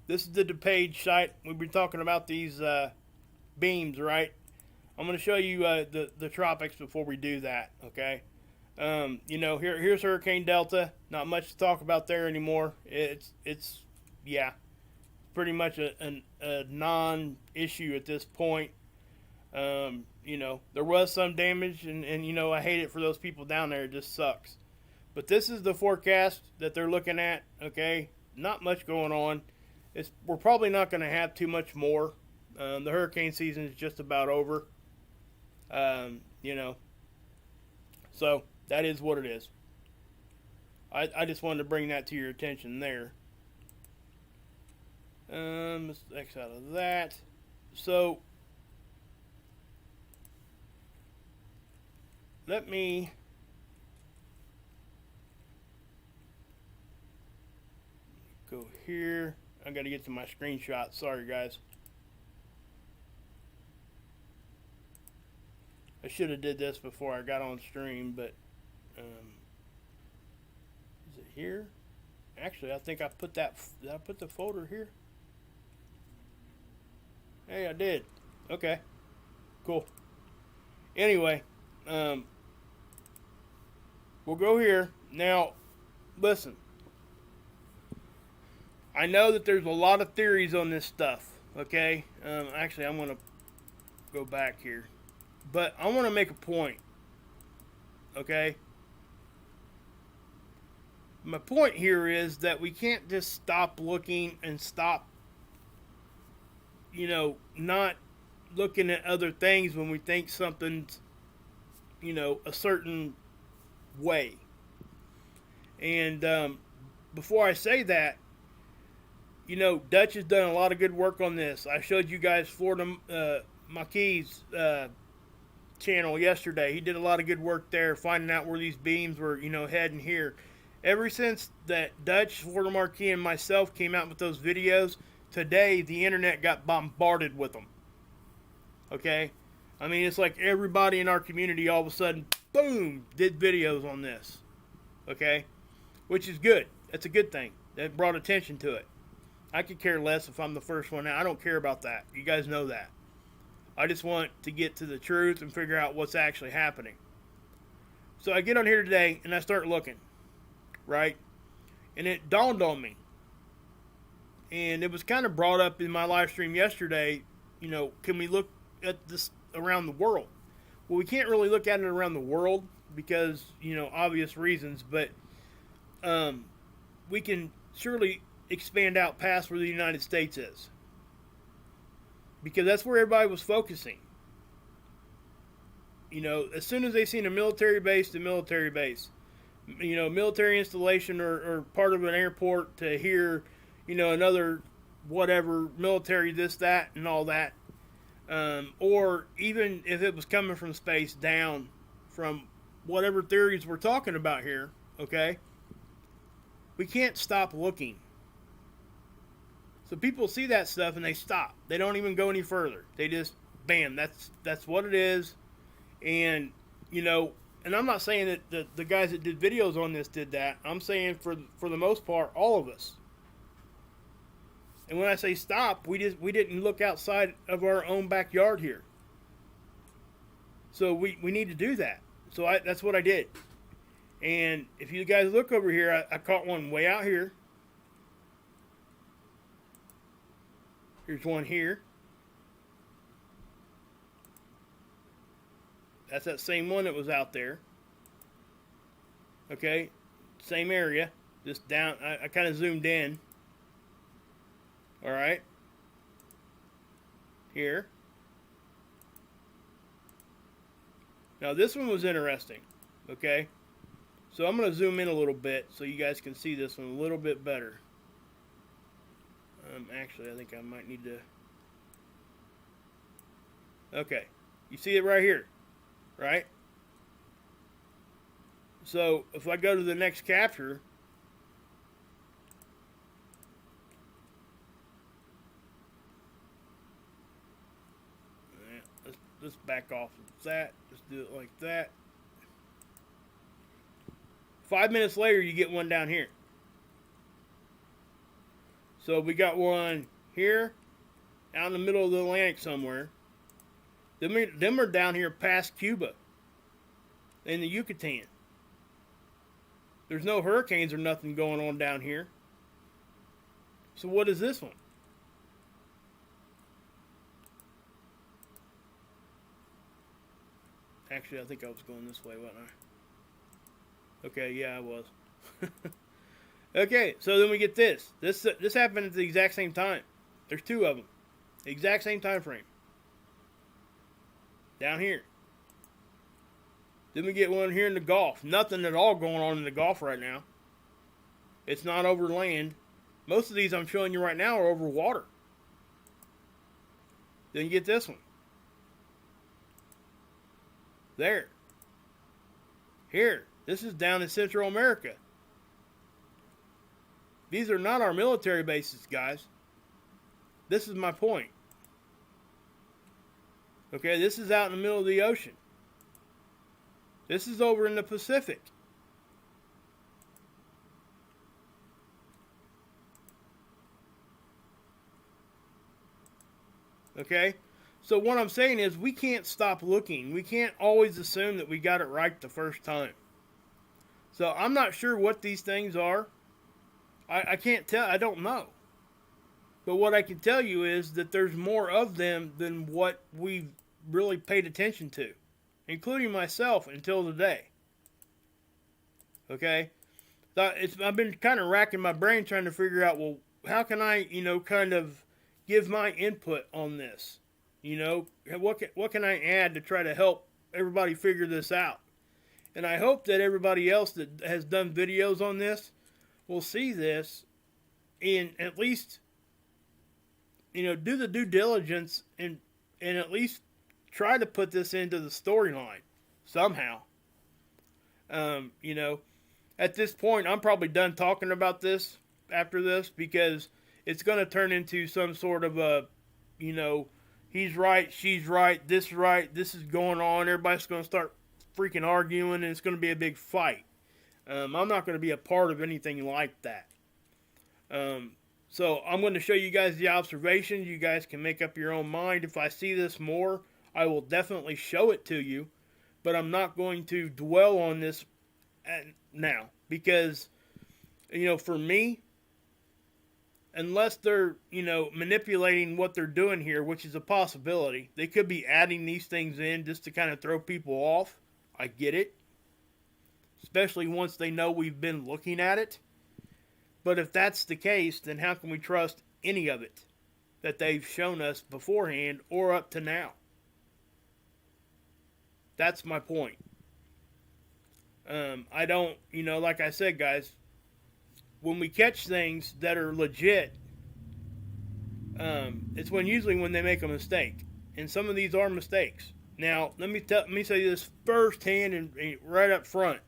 this is the DePage site. We've been talking about these beams, right? I'm going to show you the tropics before we do that. Okay. Here's Hurricane Delta. Not much to talk about there anymore. It's pretty much a non-issue at this point. There was some damage, and I hate it for those people down there. It just sucks. But this is the forecast that they're looking at. Okay, not much going on. We're probably not going to have too much more. The hurricane season is just about over. So that is what it is. I just wanted to bring that to your attention there. Let's X out of that. So let me go here. I got to get to my screenshot. Sorry, guys. I should have did this before I got on stream, but is it here? Actually, I think I put that. Did I put the folder here? Hey, I did. Okay, cool. Anyway, we'll go here now. Listen, I know that there's a lot of theories on this stuff. Okay, actually, I'm gonna go back here. But I want to make a point, okay? My point here is that we can't just stop looking and stop, not looking at other things when we think something's, a certain way. And before I say that, Dutch has done a lot of good work on this. I showed you guys Florida Maquis channel yesterday. He did a lot of good work there finding out where these beams were heading here. Ever since that Dutch, Florida Marquis, and myself came out with those videos, today the internet got bombarded with them. Okay, I mean, it's like everybody in our community all of a sudden, boom, did videos on this. Okay, which is good. That's a good thing. That brought attention to it. I could care less if I'm the first one out. I don't care about that. You guys know that. I just want to get to the truth and figure out what's actually happening. So I get on here today and I start looking, right? And it dawned on me. And it was kind of brought up in my live stream yesterday, can we look at this around the world? Well, we can't really look at it around the world because, obvious reasons, but we can surely expand out past where the United States is. Because that's where everybody was focusing. As soon as they seen a military base to military base. Military installation or part of an airport to here, another whatever, military this, that, and all that. Or even if it was coming from space down from whatever theories we're talking about here, okay? We can't stop looking. So people see that stuff and they stop. They don't even go any further. They just, bam, that's what it is. And, and I'm not saying that the guys that did videos on this did that. I'm saying for the most part, all of us. And when I say stop, we didn't look outside of our own backyard here. So we need to do that. So that's what I did. And if you guys look over here, I caught one way out here. Here's one here. That's that same one that was out there. Okay, same area. Just down, I kind of zoomed in. All right. Here. Now this one was interesting. Okay. So I'm going to zoom in a little bit so you guys can see this one a little bit better. Actually, I think I might need to... Okay. You see it right here. Right? So if I go to the next capture... Let's back off of that. Let's do it like that. 5 minutes later, you get one down here. So we got one here, out in the middle of the Atlantic somewhere. Them are down here past Cuba, in the Yucatan. There's no hurricanes or nothing going on down here. So what is this one? Actually, I think I was going this way, wasn't I? Okay, yeah, I was. Okay, so then we get this. This happened at the exact same time. There's two of them. The exact same time frame. Down here. Then we get one here in the Gulf. Nothing at all going on in the Gulf right now. It's not over land. Most of these I'm showing you right now are over water. Then you get this one. There. Here. This is down in Central America. These are not our military bases, guys. This is my point. Okay, this is out in the middle of the ocean. This is over in the Pacific. Okay? So what I'm saying is we can't stop looking. We can't always assume that we got it right the first time. So I'm not sure what these things are. I can't tell. I don't know. But what I can tell you is that there's more of them than what we've really paid attention to, including myself until today. Okay? I've been kind of racking my brain trying to figure out, well, how can I, kind of give my input on this? What can I add to try to help everybody figure this out? And I hope that everybody else that has done videos on this will see this and at least, do the due diligence and at least try to put this into the storyline somehow. At this point, I'm probably done talking about this after this because it's going to turn into some sort of a, he's right, she's right, this is going on. Everybody's going to start freaking arguing and it's going to be a big fight. I'm not going to be a part of anything like that. So I'm going to show you guys the observations. You guys can make up your own mind. If I see this more, I will definitely show it to you. But I'm not going to dwell on this now. Because, for me, unless they're, manipulating what they're doing here, which is a possibility, they could be adding these things in just to kind of throw people off. I get it. Especially once they know we've been looking at it. But if that's the case, then how can we trust any of it that they've shown us beforehand or up to now? That's my point. I don't, like I said, guys, when we catch things that are legit, it's usually when they make a mistake. And some of these are mistakes. Now, let me say this firsthand and right up front.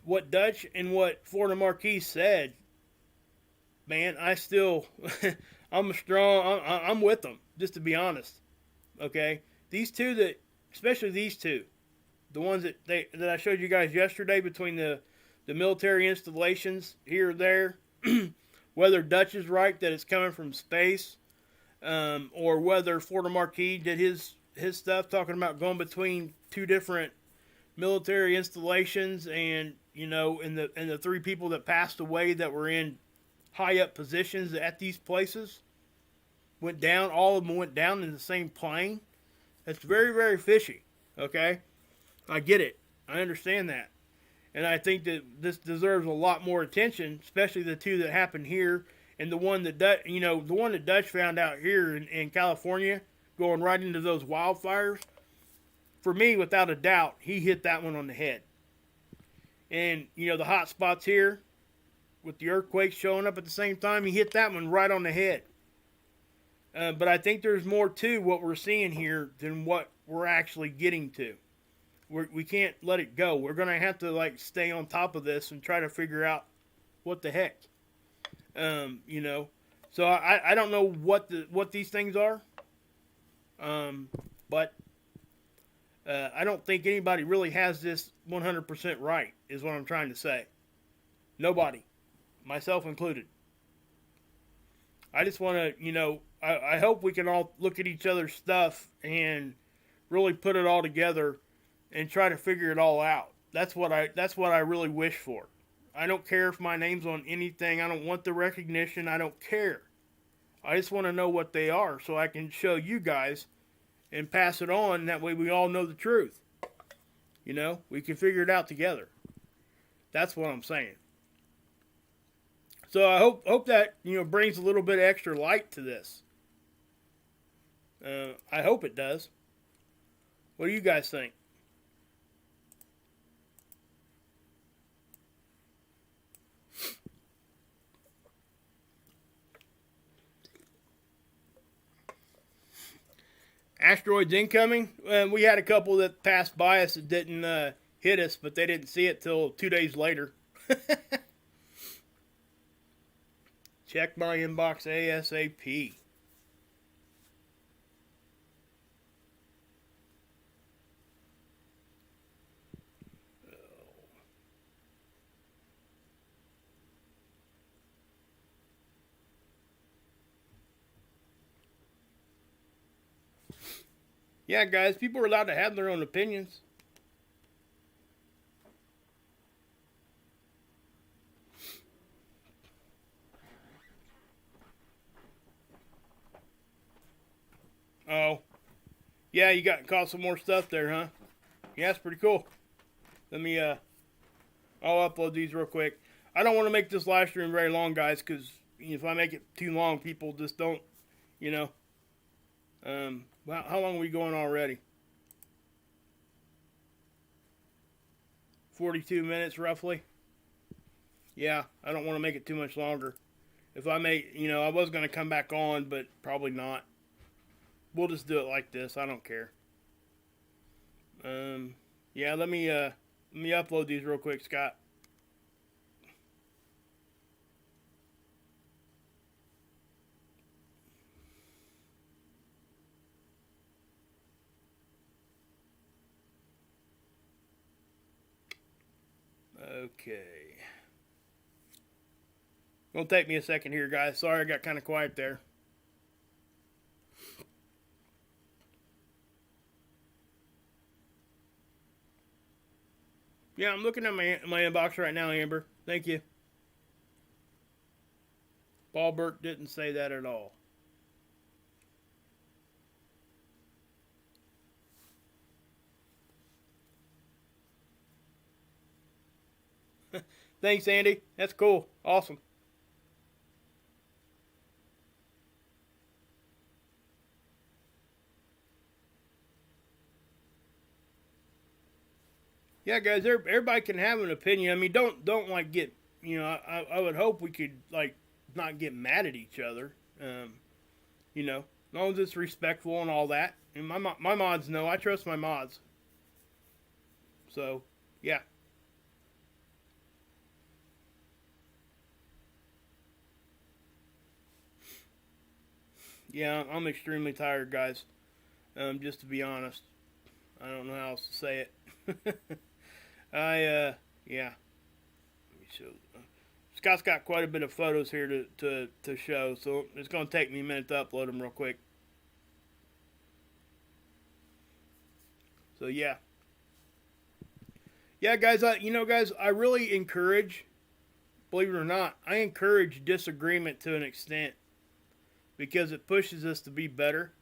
What Dutch and what Florida Marquis said, man, I still, I'm with them, just to be honest. Okay? These two especially these two, the ones that I showed you guys yesterday between the military installations here or there, whether Dutch is right that it's coming from space, or whether Florida Marquis did his stuff talking about going between two different military installations, and and the three people that passed away that were in high up positions at these places went down. All of them went down in the same plane. That's very, very fishy. Okay, I get it. I understand that. And I think that this deserves a lot more attention, especially the two that happened here, and the one that the one that Dutch found out here in California, going right into those wildfires. For me, without a doubt, he hit that one on the head. And the hot spots here, with the earthquakes showing up at the same time, he hit that one right on the head. But I think there's more to what we're seeing here than what we're actually getting to. We can't let it go. We're going to have to stay on top of this and try to figure out what the heck. So I don't know what these things are. But I don't think anybody really has this 100% right, is what I'm trying to say. Nobody. Myself included. I just want to, I hope we can all look at each other's stuff and really put it all together and try to figure it all out. That's what I really wish for. I don't care if my name's on anything. I don't want the recognition. I don't care. I just want to know what they are so I can show you guys and pass it on. That way we all know the truth. We can figure it out together. That's what I'm saying. So I hope that brings a little bit of extra light to this. I hope it does. What do you guys think? Asteroids incoming. We had a couple that passed by us that didn't hit us, but they didn't see it till 2 days later. Check my inbox ASAP. Yeah, guys, people are allowed to have their own opinions. Oh, yeah, you caught some more stuff there, huh? Yeah, that's pretty cool. Let me, I'll upload these real quick. I don't want to make this live stream very long, guys, because if I make it too long, people just don't, Well, how long are we going already? 42 minutes, roughly. Yeah, I don't want to make it too much longer. If I make, I was going to come back on, but probably not. We'll just do it like this. I don't care. Yeah, let me upload these real quick, Scott. Okay. Gonna take me a second here, guys. Sorry I got kind of quiet there. Yeah, I'm looking at my inbox right now, Amber. Thank you. Paul Burke didn't say that at all. Thanks, Andy. That's cool. Awesome. Yeah, guys, everybody can have an opinion. I mean, don't get, I would hope we could not get mad at each other. As long as it's respectful and all that. And my mods know. I trust my mods. So, yeah. Yeah, I'm extremely tired, guys. Just to be honest. I don't know how else to say it. Yeah. Let me show. Scott's got quite a bit of photos here to show, so it's going to take me a minute to upload them real quick. So yeah, yeah, guys. Guys, I really encourage, believe it or not, I encourage disagreement to an extent because it pushes us to be better.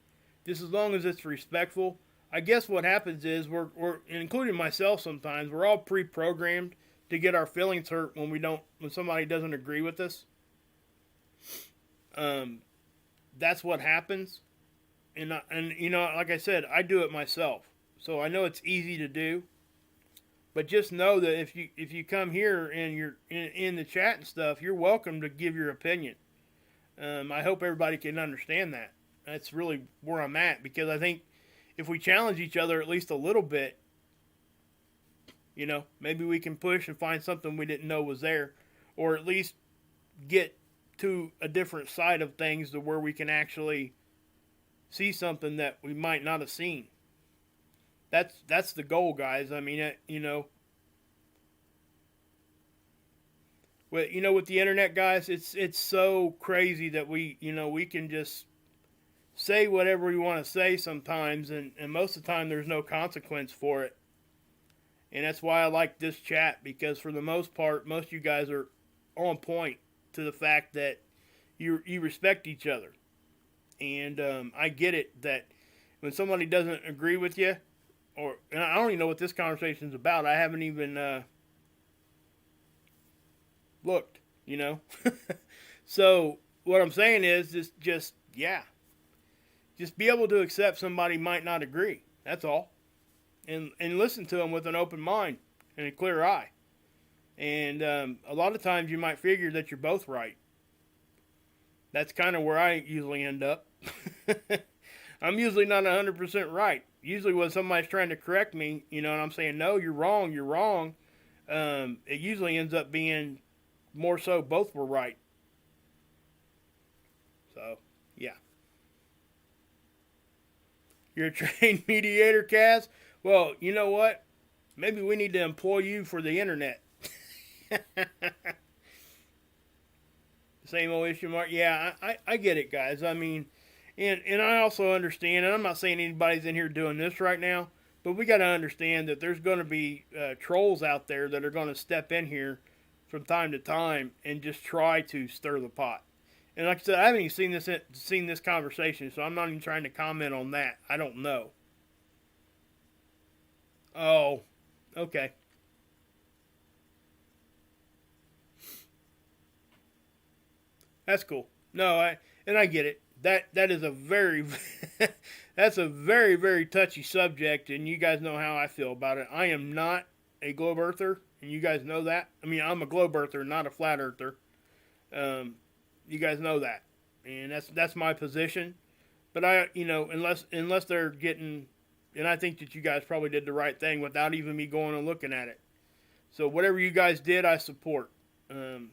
Just as long as it's respectful. I guess what happens is we're including myself sometimes, we're all pre-programmed to get our feelings hurt when somebody doesn't agree with us. Um, that's what happens, and like I said, I do it myself, so I know it's easy to do. But just know that if you come here and you're in the chat and stuff, you're welcome to give your opinion. I hope everybody can understand that. That's really where I'm at, because I think if we challenge each other at least a little bit, maybe we can push and find something we didn't know was there, or at least get to a different side of things to where we can actually see something that we might not have seen. That's the goal, guys. I mean, with the internet, guys, it's so crazy that we can just say whatever we want to say sometimes, and most of the time there's no consequence for it. And that's why I like this chat, because for the most part, most of you guys are on point to the fact that you respect each other. And I get it that when somebody doesn't agree with you, and I don't even know what this conversation is about. I haven't even looked, So what I'm saying is just be able to accept somebody might not agree. That's all. And listen to them with an open mind and a clear eye. And a lot of times you might figure that you're both right. That's kind of where I usually end up. I'm usually not 100% right. Usually when somebody's trying to correct me, and I'm saying, no, you're wrong, it usually ends up being more so both were right. So, yeah. You're a trained mediator, Kaz? Well, you know what? Maybe we need to employ you for the internet. Same old issue, Mark. Yeah, I get it, guys. I mean, and I also understand, and I'm not saying anybody's in here doing this right now, but we got to understand that there's going to be trolls out there that are going to step in here from time to time and just try to stir the pot. And like I said, I haven't even seen this conversation, so I'm not even trying to comment on that. I don't know. Oh, okay. That's cool. No, I get it. That is a very that's a very, very touchy subject, and you guys know how I feel about it. I am not a globe earther, and you guys know that. I mean, I'm a globe earther, not a flat earther. You guys know that, and that's my position. But unless they're getting, and I think that you guys probably did the right thing without even me going and looking at it. So whatever you guys did, I support. So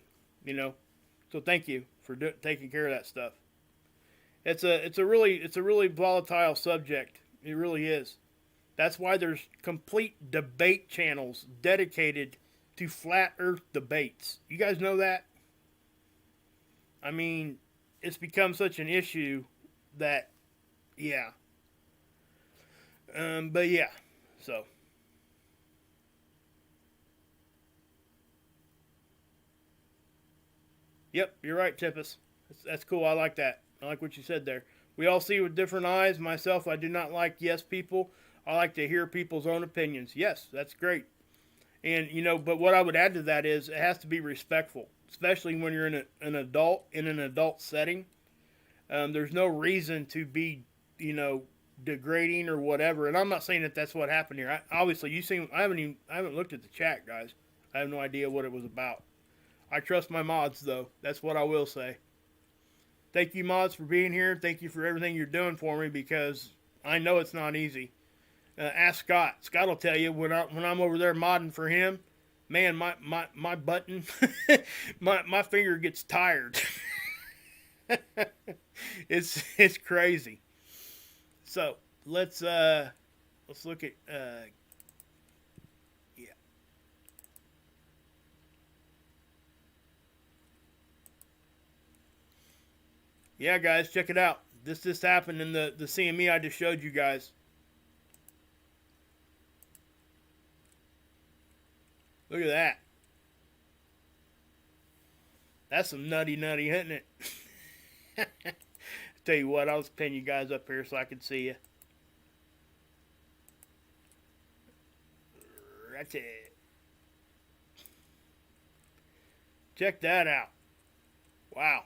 thank you for taking care of that stuff. It's a really volatile subject. It really is. That's why there's complete debate channels dedicated to flat Earth debates. You guys know that? I mean, it's become such an issue that, yeah. But yeah, so. Yep, you're right, Tippus. That's cool. I like that. I like what you said there. We all see with different eyes. Myself, I do not like yes people. I like to hear people's own opinions. Yes, that's great. And, but what I would add to that is it has to be respectful, especially when you're an adult, in an adult setting. There's no reason to be, degrading or whatever. And I'm not saying that that's what happened here. Obviously, I haven't looked at the chat, guys. I have no idea what it was about. I trust my mods, though. That's what I will say. Thank you, mods, for being here. Thank you for everything you're doing for me, because I know it's not easy. Ask Scott. Scott will tell you when I'm over there modding for him, man, my button, my finger gets tired. It's crazy. So let's look at Yeah, guys, check it out. This just happened in the CME I just showed you guys. Look at that. That's some nutty, isn't it? Tell you what, I'll just pin you guys up here so I can see you. That's it. Check that out. Wow.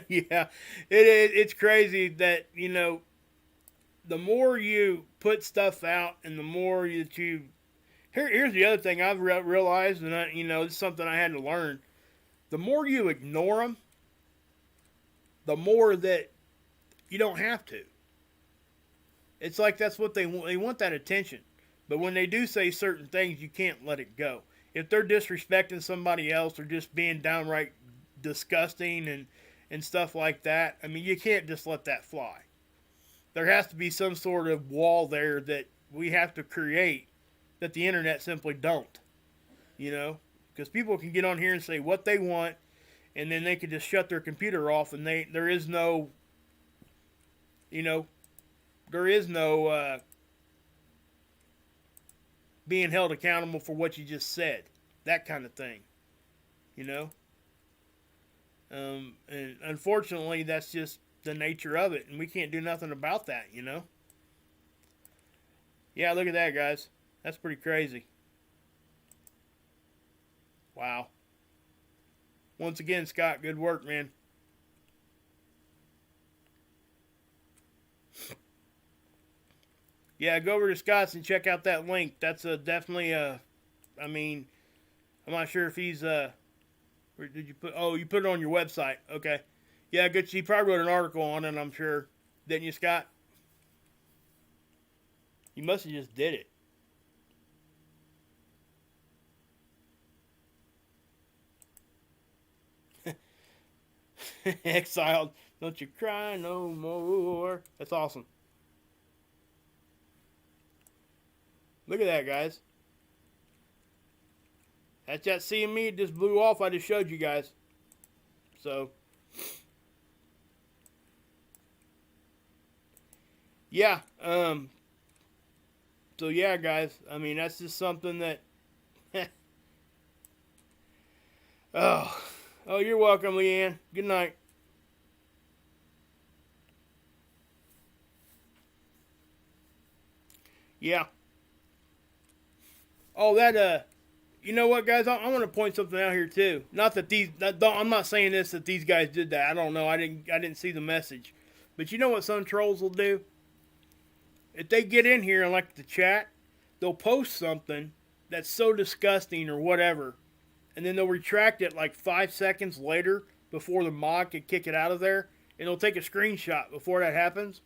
Yeah, it's crazy that, you know, the more you put stuff out and the more that you... Here's the other thing I've realized, and it's something I had to learn. The more you ignore them, the more that you don't have to. It's like that's what they want. They want that attention. But when they do say certain things, you can't let it go. If they're disrespecting somebody else or just being downright disgusting and stuff like that, I mean, you can't just let that fly. There has to be some sort of wall there that we have to create that the internet simply don't. You know? Because people can get on here and say what they want, and then they can just shut their computer off, and there is no, being held accountable for what you just said. That kind of thing. You know? And unfortunately, that's just the nature of it, and we can't do nothing about that, you know? Yeah, look at that, guys. That's pretty crazy. Wow. Once again, Scott, good work, man. Yeah, go over to Scott's and check out that link. That's definitely I mean, I'm not sure if he's where did you put? Oh, you put it on your website. Okay. Yeah, good. He probably wrote an article on it, I'm sure. Didn't you, Scott? You must have just did it. Exiled. Don't you cry no more. That's awesome. Look at that, guys. That's that CME. It just blew off. I just showed you guys. So, yeah. So, yeah, guys. I mean, that's just something that... oh. Oh, you're welcome, Leanne. Good night. Yeah. Oh, you know what, guys? I want to point something out here too. Not that I'm not saying this that these guys did that. I don't know. I didn't see the message. But you know what some trolls will do? If they get in here and like the chat, they'll post something that's so disgusting or whatever, and then they'll retract it like 5 seconds later before the mod can kick it out of there, and they'll take a screenshot before that happens,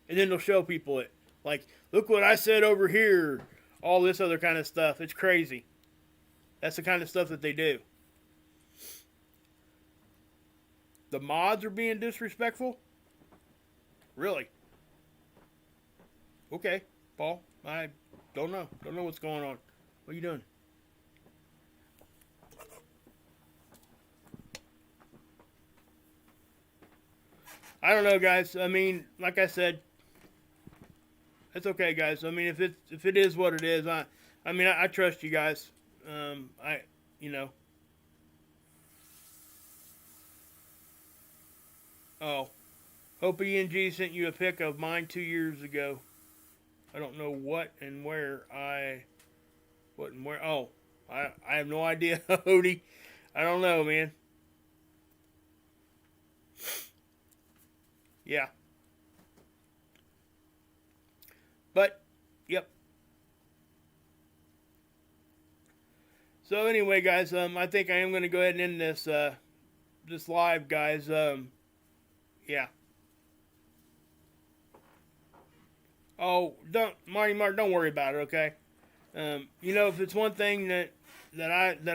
and then they'll show people it. Like, look what I said over here. All this other kind of stuff. It's crazy. That's the kind of stuff that they do. The mods are being disrespectful? Really? Okay, Paul. I don't know. Don't know what's going on. What are you doing? I don't know, guys. I mean, like I said, it's okay, guys. I mean, if it is what it is, I trust you guys. You know. Oh, Hope ENG sent you a pic of mine 2 years ago. I don't know what and where Oh, I have no idea, Odie. I don't know, man. Yeah. But, yep. So anyway, guys, I think I am going to go ahead and end this live, guys. Yeah. Oh, Marty Mark, don't worry about it, okay? You know, if it's one thing that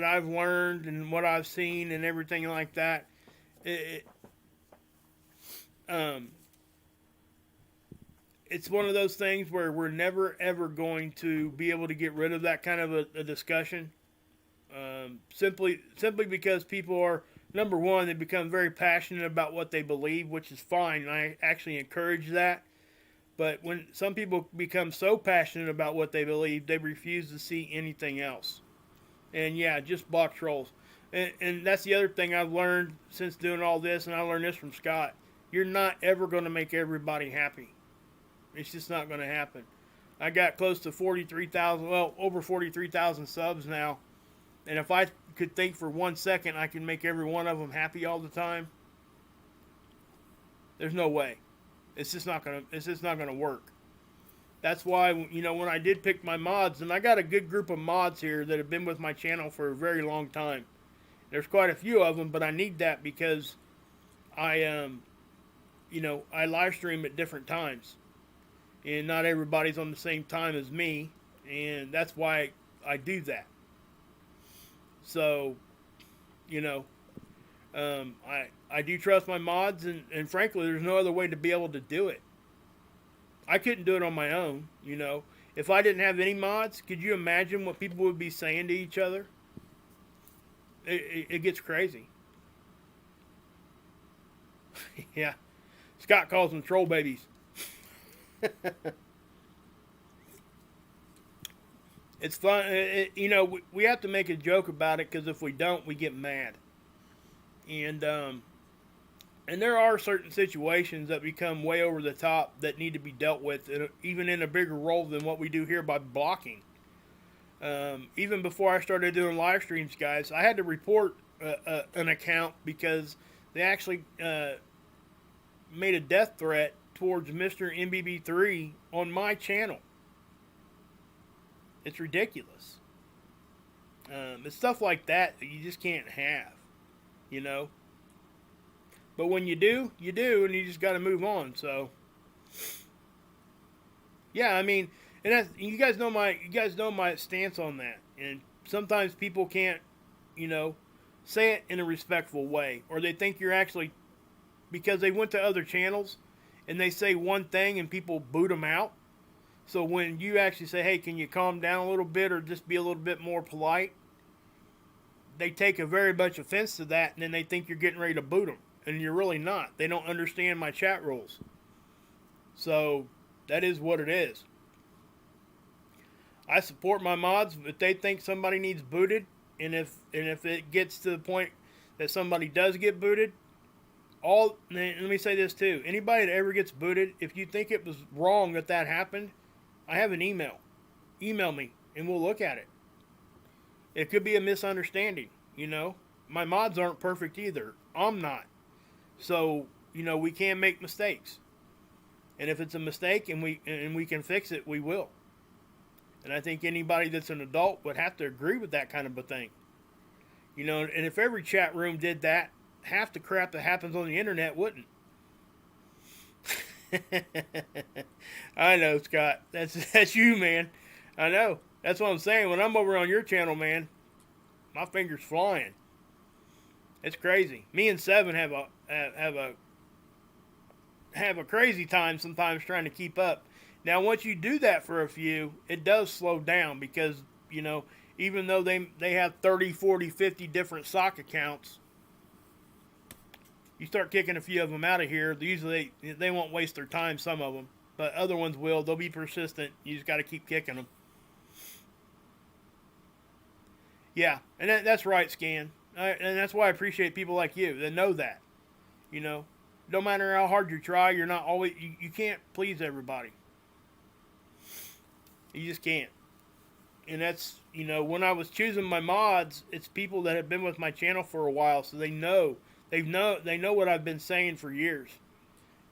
I've learned and what I've seen and everything like that, it's one of those things where we're never ever going to be able to get rid of that kind of a discussion. Simply because people are, number one, they become very passionate about what they believe, which is fine. And I actually encourage that. But when some people become so passionate about what they believe, they refuse to see anything else. And yeah, just block trolls. And that's the other thing I've learned since doing all this, and I learned this from Scott. You're not ever going to make everybody happy. It's just not going to happen. I got close to 43,000, well, over 43,000 subs now. And if I could think for 1 second I can make every one of them happy all the time, there's no way. It's just not gonna work. That's why, when I did pick my mods, and I got a good group of mods here that have been with my channel for a very long time. There's quite a few of them, but I need that because I I live stream at different times, and not everybody's on the same time as me, and that's why I do that. So, you know, I do trust my mods, and frankly, there's no other way to be able to do it. I couldn't do it on my own, If I didn't have any mods, could you imagine what people would be saying to each other? It gets crazy. Yeah. Scott calls them troll babies. It's fun. We have to make a joke about it because if we don't, we get mad. And there are certain situations that become way over the top that need to be dealt with, even in a bigger role than what we do here by blocking. Even before I started doing live streams, guys, I had to report an account because they actually made a death threat towards Mr. MBB3 on my channel. It's ridiculous. It's stuff like that you just can't have, But when you do, and you just got to move on. So, yeah, I mean, and that's, you guys know my stance on that. And sometimes people can't, say it in a respectful way, or they think you're actually, because they went to other channels and they say one thing and people boot them out. So when you actually say, hey, can you calm down a little bit or just be a little bit more polite, they take a very much offense to that, and then they think you're getting ready to boot them. And you're really not. They don't understand my chat rules. So that is what it is. I support my mods if they think somebody needs booted, and if it gets to the point that somebody does get booted, let me say this too. Anybody that ever gets booted, if you think it was wrong that happened, I have an email. Email me and we'll look at it. It could be a misunderstanding, My mods aren't perfect either. I'm not. So, we can make mistakes. And if it's a mistake and we can fix it, we will. And I think anybody that's an adult would have to agree with that kind of a thing. And if every chat room did that, half the crap that happens on the internet wouldn't. I know, Scott. That's you, man. I know. That's what I'm saying. When I'm over on your channel, man, my fingers flying. It's crazy. Me and Seven have a crazy time sometimes trying to keep up. Now, once you do that for a few, it does slow down because, even though they have 30, 40, 50 different sock accounts, you start kicking a few of them out of here. Usually they won't waste their time, some of them, but other ones will. They'll be persistent. You just got to keep kicking them. Yeah, and that's right, Scan. And that's why I appreciate people like you that know that. No matter how hard you try, you're not always, you can't please everybody. You just can't. And that's, when I was choosing my mods, it's people that have been with my channel for a while, so they know what I've been saying for years.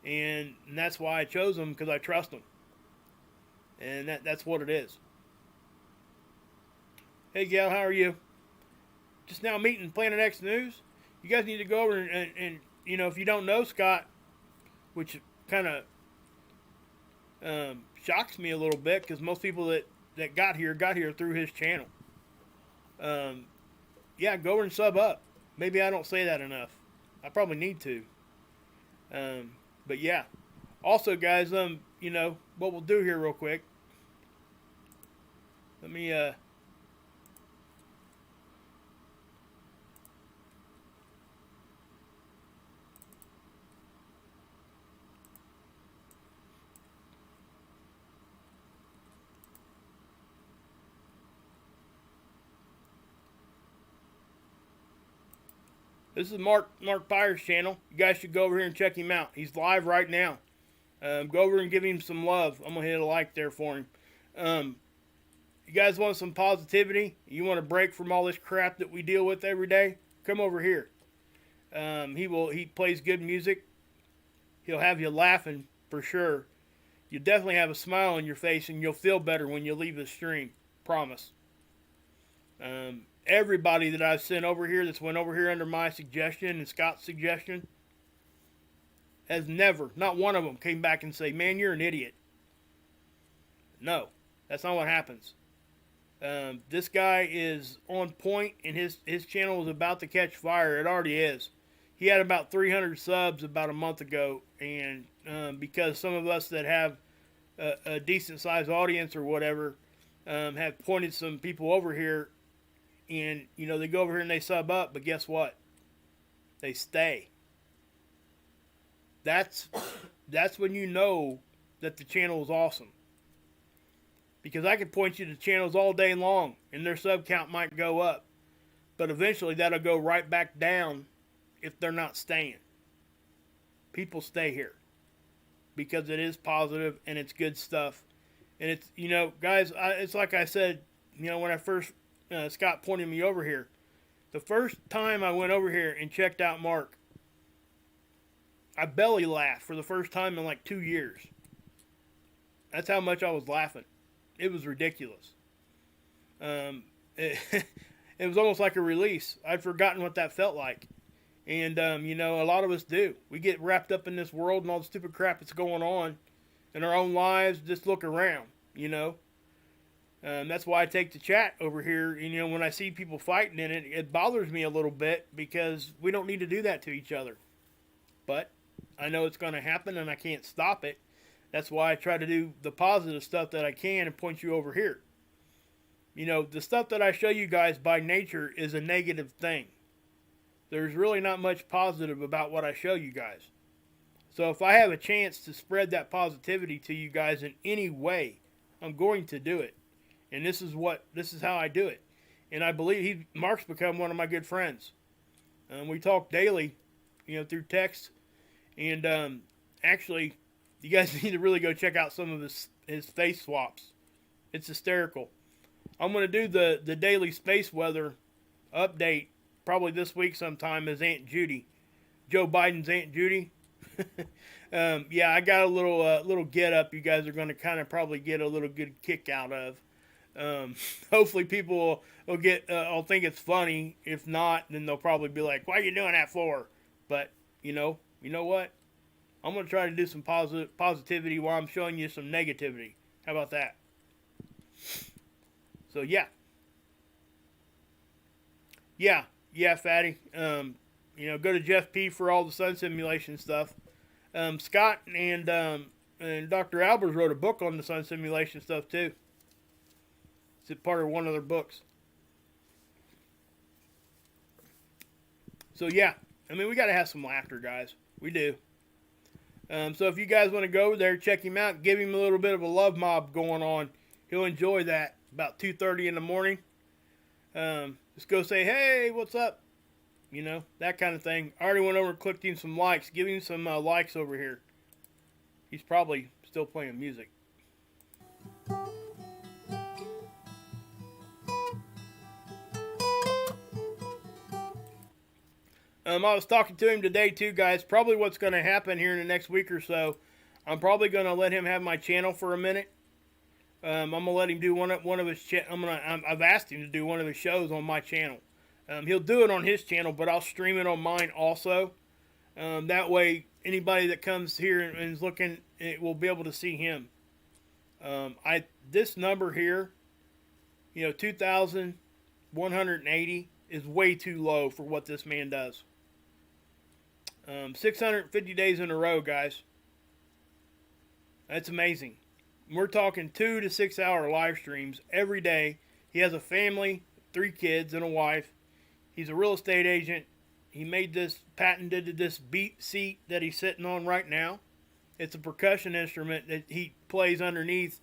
And that's why I chose them, because I trust them. And that's what it is. Hey, Gal, how are you? Just now meeting Planet X News. You guys need to go over and if you don't know Scott, which kind of shocks me a little bit, because most people that got here through his channel. Yeah, go over and sub up. Maybe I don't say that enough. I probably need to. But yeah. Also, guys, what we'll do here real quick. Let me This is Mark Pyre's channel. You guys should go over here and check him out. He's live right now. Go over and give him some love. I'm going to hit a like there for him. You guys want some positivity? You want a break from all this crap that we deal with every day? Come over here. He plays good music. He'll have you laughing for sure. You'll definitely have a smile on your face, and you'll feel better when you leave the stream. Promise. Everybody that I've sent over here that's went over here under my suggestion and Scott's suggestion has never, not one of them, came back and say, man, you're an idiot. No, that's not what happens. This guy is on point, and his channel is about to catch fire. It already is. He had about 300 subs about a month ago, and because some of us that have a decent-sized audience or whatever have pointed some people over here, and, you know, they go over here and they sub up, but guess what? They stay. That's when you know that the channel is awesome. Because I could point you to channels all day long, and their sub count might go up. But eventually that'll go right back down if they're not staying. People stay here. Because it is positive, and it's good stuff. And it's, you know, guys, it's like I said, you know, when I first, Scott pointed me over here. The first time I went over here and checked out Mark, I belly laughed for the first time in like 2 years. That's how much I was laughing. It was ridiculous. It was almost like a release. I'd forgotten what that felt like. And, you know, a lot of us do. We get wrapped up in this world and all the stupid crap that's going on in our own lives. Just look around, you know. That's why I take the chat over here. And, you know, when I see people fighting in it, it bothers me a little bit because we don't need to do that to each other. But I know it's going to happen and I can't stop it. That's why I try to do the positive stuff that I can and point you over here. You know, the stuff that I show you guys by nature is a negative thing. There's really not much positive about what I show you guys. So if I have a chance to spread that positivity to you guys in any way, I'm going to do it. And this is how I do it. And I believe Mark's become one of my good friends. We talk daily, you know, through text. And actually, you guys need to really go check out some of his face swaps. It's hysterical. I'm going to do the daily space weather update probably this week sometime as Aunt Judy. Joe Biden's Aunt Judy. Yeah, I got a little get up you guys are going to kind of probably get a little good kick out of. Hopefully people will think it's funny. If not, then they'll probably be like, why are you doing that for? But, you know what? I'm going to try to do some positivity while I'm showing you some negativity. How about that? So, yeah. Yeah, Fatty. You know, go to Jeff P for all the sun simulation stuff. Scott and Dr. Albers wrote a book on the sun simulation stuff, too. It's part of one of their books. So, yeah. I mean, we got to have some laughter, guys. We do. So if you guys want to go over there, check him out, give him a little bit of a love mob going on. He'll enjoy that about 2:30 in the morning. Just go say, hey, what's up? You know, that kind of thing. I already went over and clicked him some likes. Give him some likes over here. He's probably still playing music. I was talking to him today too, guys. Probably what's going to happen here in the next week or so, I'm probably going to let him have my channel for a minute. I'm going to let him do one of his I've asked him to do one of his shows on my channel. He'll do it on his channel, but I'll stream it on mine also. That way, anybody that comes here and is looking, it will be able to see him. This number here, you know, 2,180 is way too low for what this man does. 650 days in a row, guys. That's amazing. We're talking 2 to 6 hour live streams every day. He has a family, 3 kids and a wife. He's a real estate agent. He patented this beat seat that he's sitting on right now. It's a percussion instrument that he plays underneath,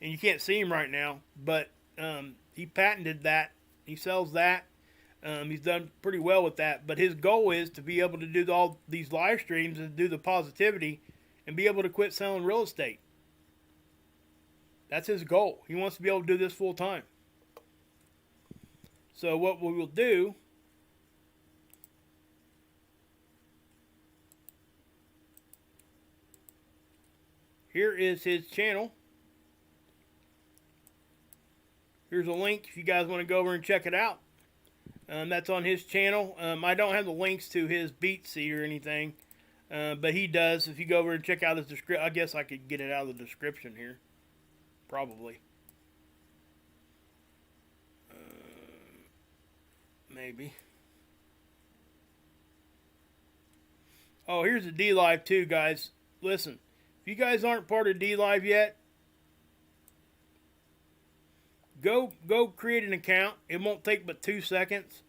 and you can't see him right now, but he patented that. He sells that. He's done pretty well with that. But his goal is to be able to do all these live streams and do the positivity and be able to quit selling real estate. That's his goal. He wants to be able to do this full time. So what we will do, here is his channel. Here's a link if you guys want to go over and check it out. That's on his channel. I don't have the links to his beat seat or anything, but he does. If you go over and check out his description, I guess I could get it out of the description here. Probably. Maybe. Oh, here's the D-Live too, guys. Listen, if you guys aren't part of D-Live yet, go create an account. It won't take but 2 seconds.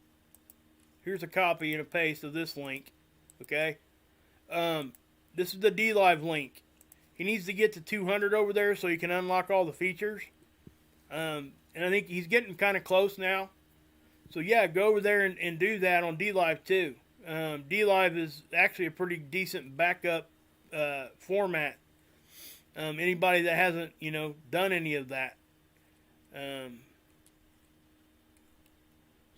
Here's a copy and a paste of this link. Okay? This is the D-Live link. He needs to get to 200 over there so he can unlock all the features. And I think he's getting kind of close now. So yeah, go over there and do that on D-Live too. D-Live is actually a pretty decent backup format. Anybody that hasn't, done any of that.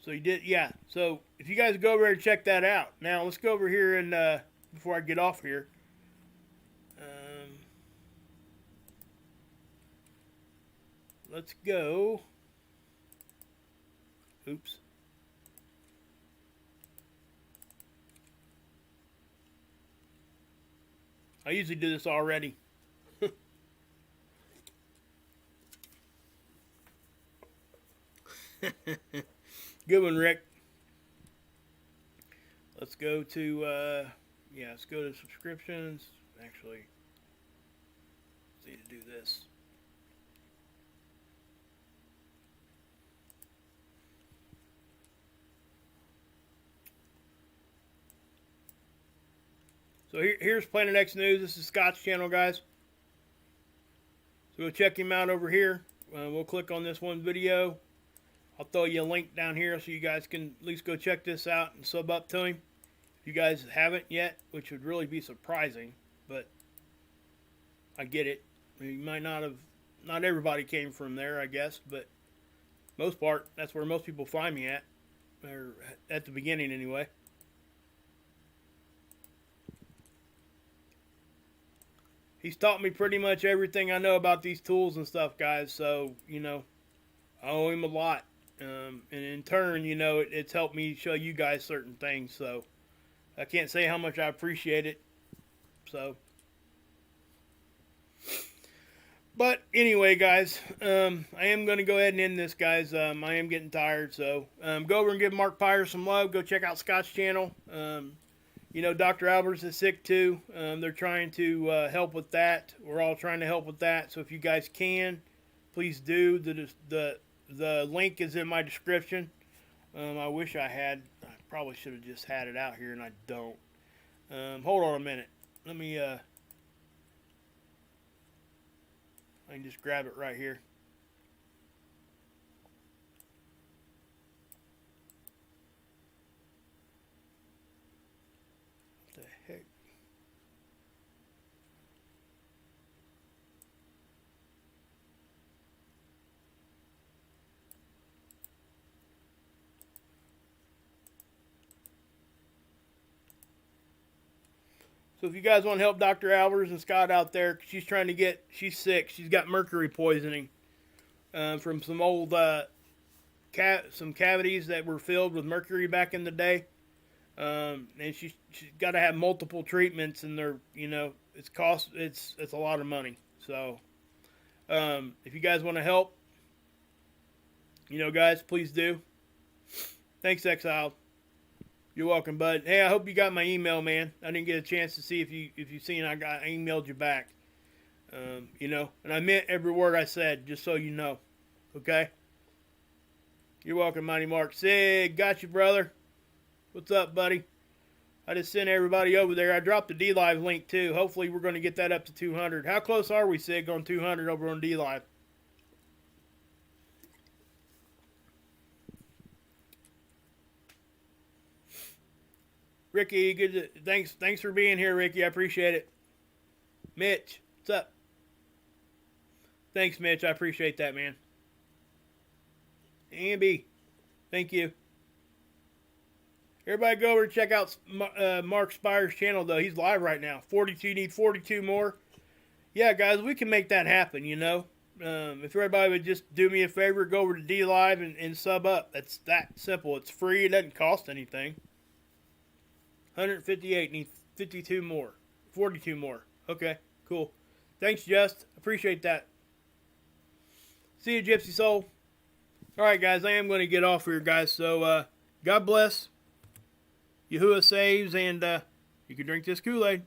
So you did, yeah. So if you guys go over and check that out. Now let's go over here and before I get off here. Let's go. Oops. I usually do this already. Good one, Rick. Let's go to, let's go to subscriptions. Actually, let's need to do this. So here's Planet X News. This is Scott's channel, guys. So go check him out over here. We'll click on this one video. I'll throw you a link down here so you guys can at least go check this out and sub up to him. If you guys haven't yet, which would really be surprising, but I get it. You might not have, not everybody came from there, I guess, but most part, that's where most people find me at, or at the beginning anyway. He's taught me pretty much everything I know about these tools and stuff, guys. So, I owe him a lot. And in turn, it's helped me show you guys certain things. So, I can't say how much I appreciate it. So, but anyway, guys, I am going to go ahead and end this, guys. I am getting tired. So, go over and give Mark Pyre some love. Go check out Scott's channel. Dr. Alberts is sick too. They're trying to help with that. We're all trying to help with that. So if you guys can, please do. The link is in my description. I wish I probably should have just had it out here, and I don't. Hold on a minute. Let me, I can just grab it right here. Heck. So if you guys want to help Dr. Albers and Scott out there, she's sick. She's got mercury poisoning from some old some cavities that were filled with mercury back in the day. And she's got to have multiple treatments, and they're, it's a lot of money. So, if you guys want to help, guys, please do. Thanks, Exile. You're welcome, bud. Hey, I hope you got my email, man. I didn't get a chance to see if you seen I emailed you back. And I meant every word I said, just so you know. Okay? You're welcome, Mighty Mark. Sig, got you, brother. What's up, buddy? I just sent everybody over there. I dropped the D-Live link, too. Hopefully, we're going to get that up to 200. How close are we, Sig, on 200 over on D-Live? Ricky, thanks for being here, Ricky. I appreciate it. Mitch, what's up? Thanks, Mitch. I appreciate that, man. Amby, thank you. Everybody go over and check out Mark Spire's channel, though. He's live right now. 42, need 42 more. Yeah, guys, we can make that happen, you know. If everybody would just do me a favor, go over to D Live and sub up. That's that simple. It's free. It doesn't cost anything. 158, need 52 more. 42 more. Okay, cool. Thanks, Just. Appreciate that. See you, Gypsy Soul. All right, guys, I am going to get off here, guys. So, God bless. Yahuwah saves, and you can drink this Kool-Aid.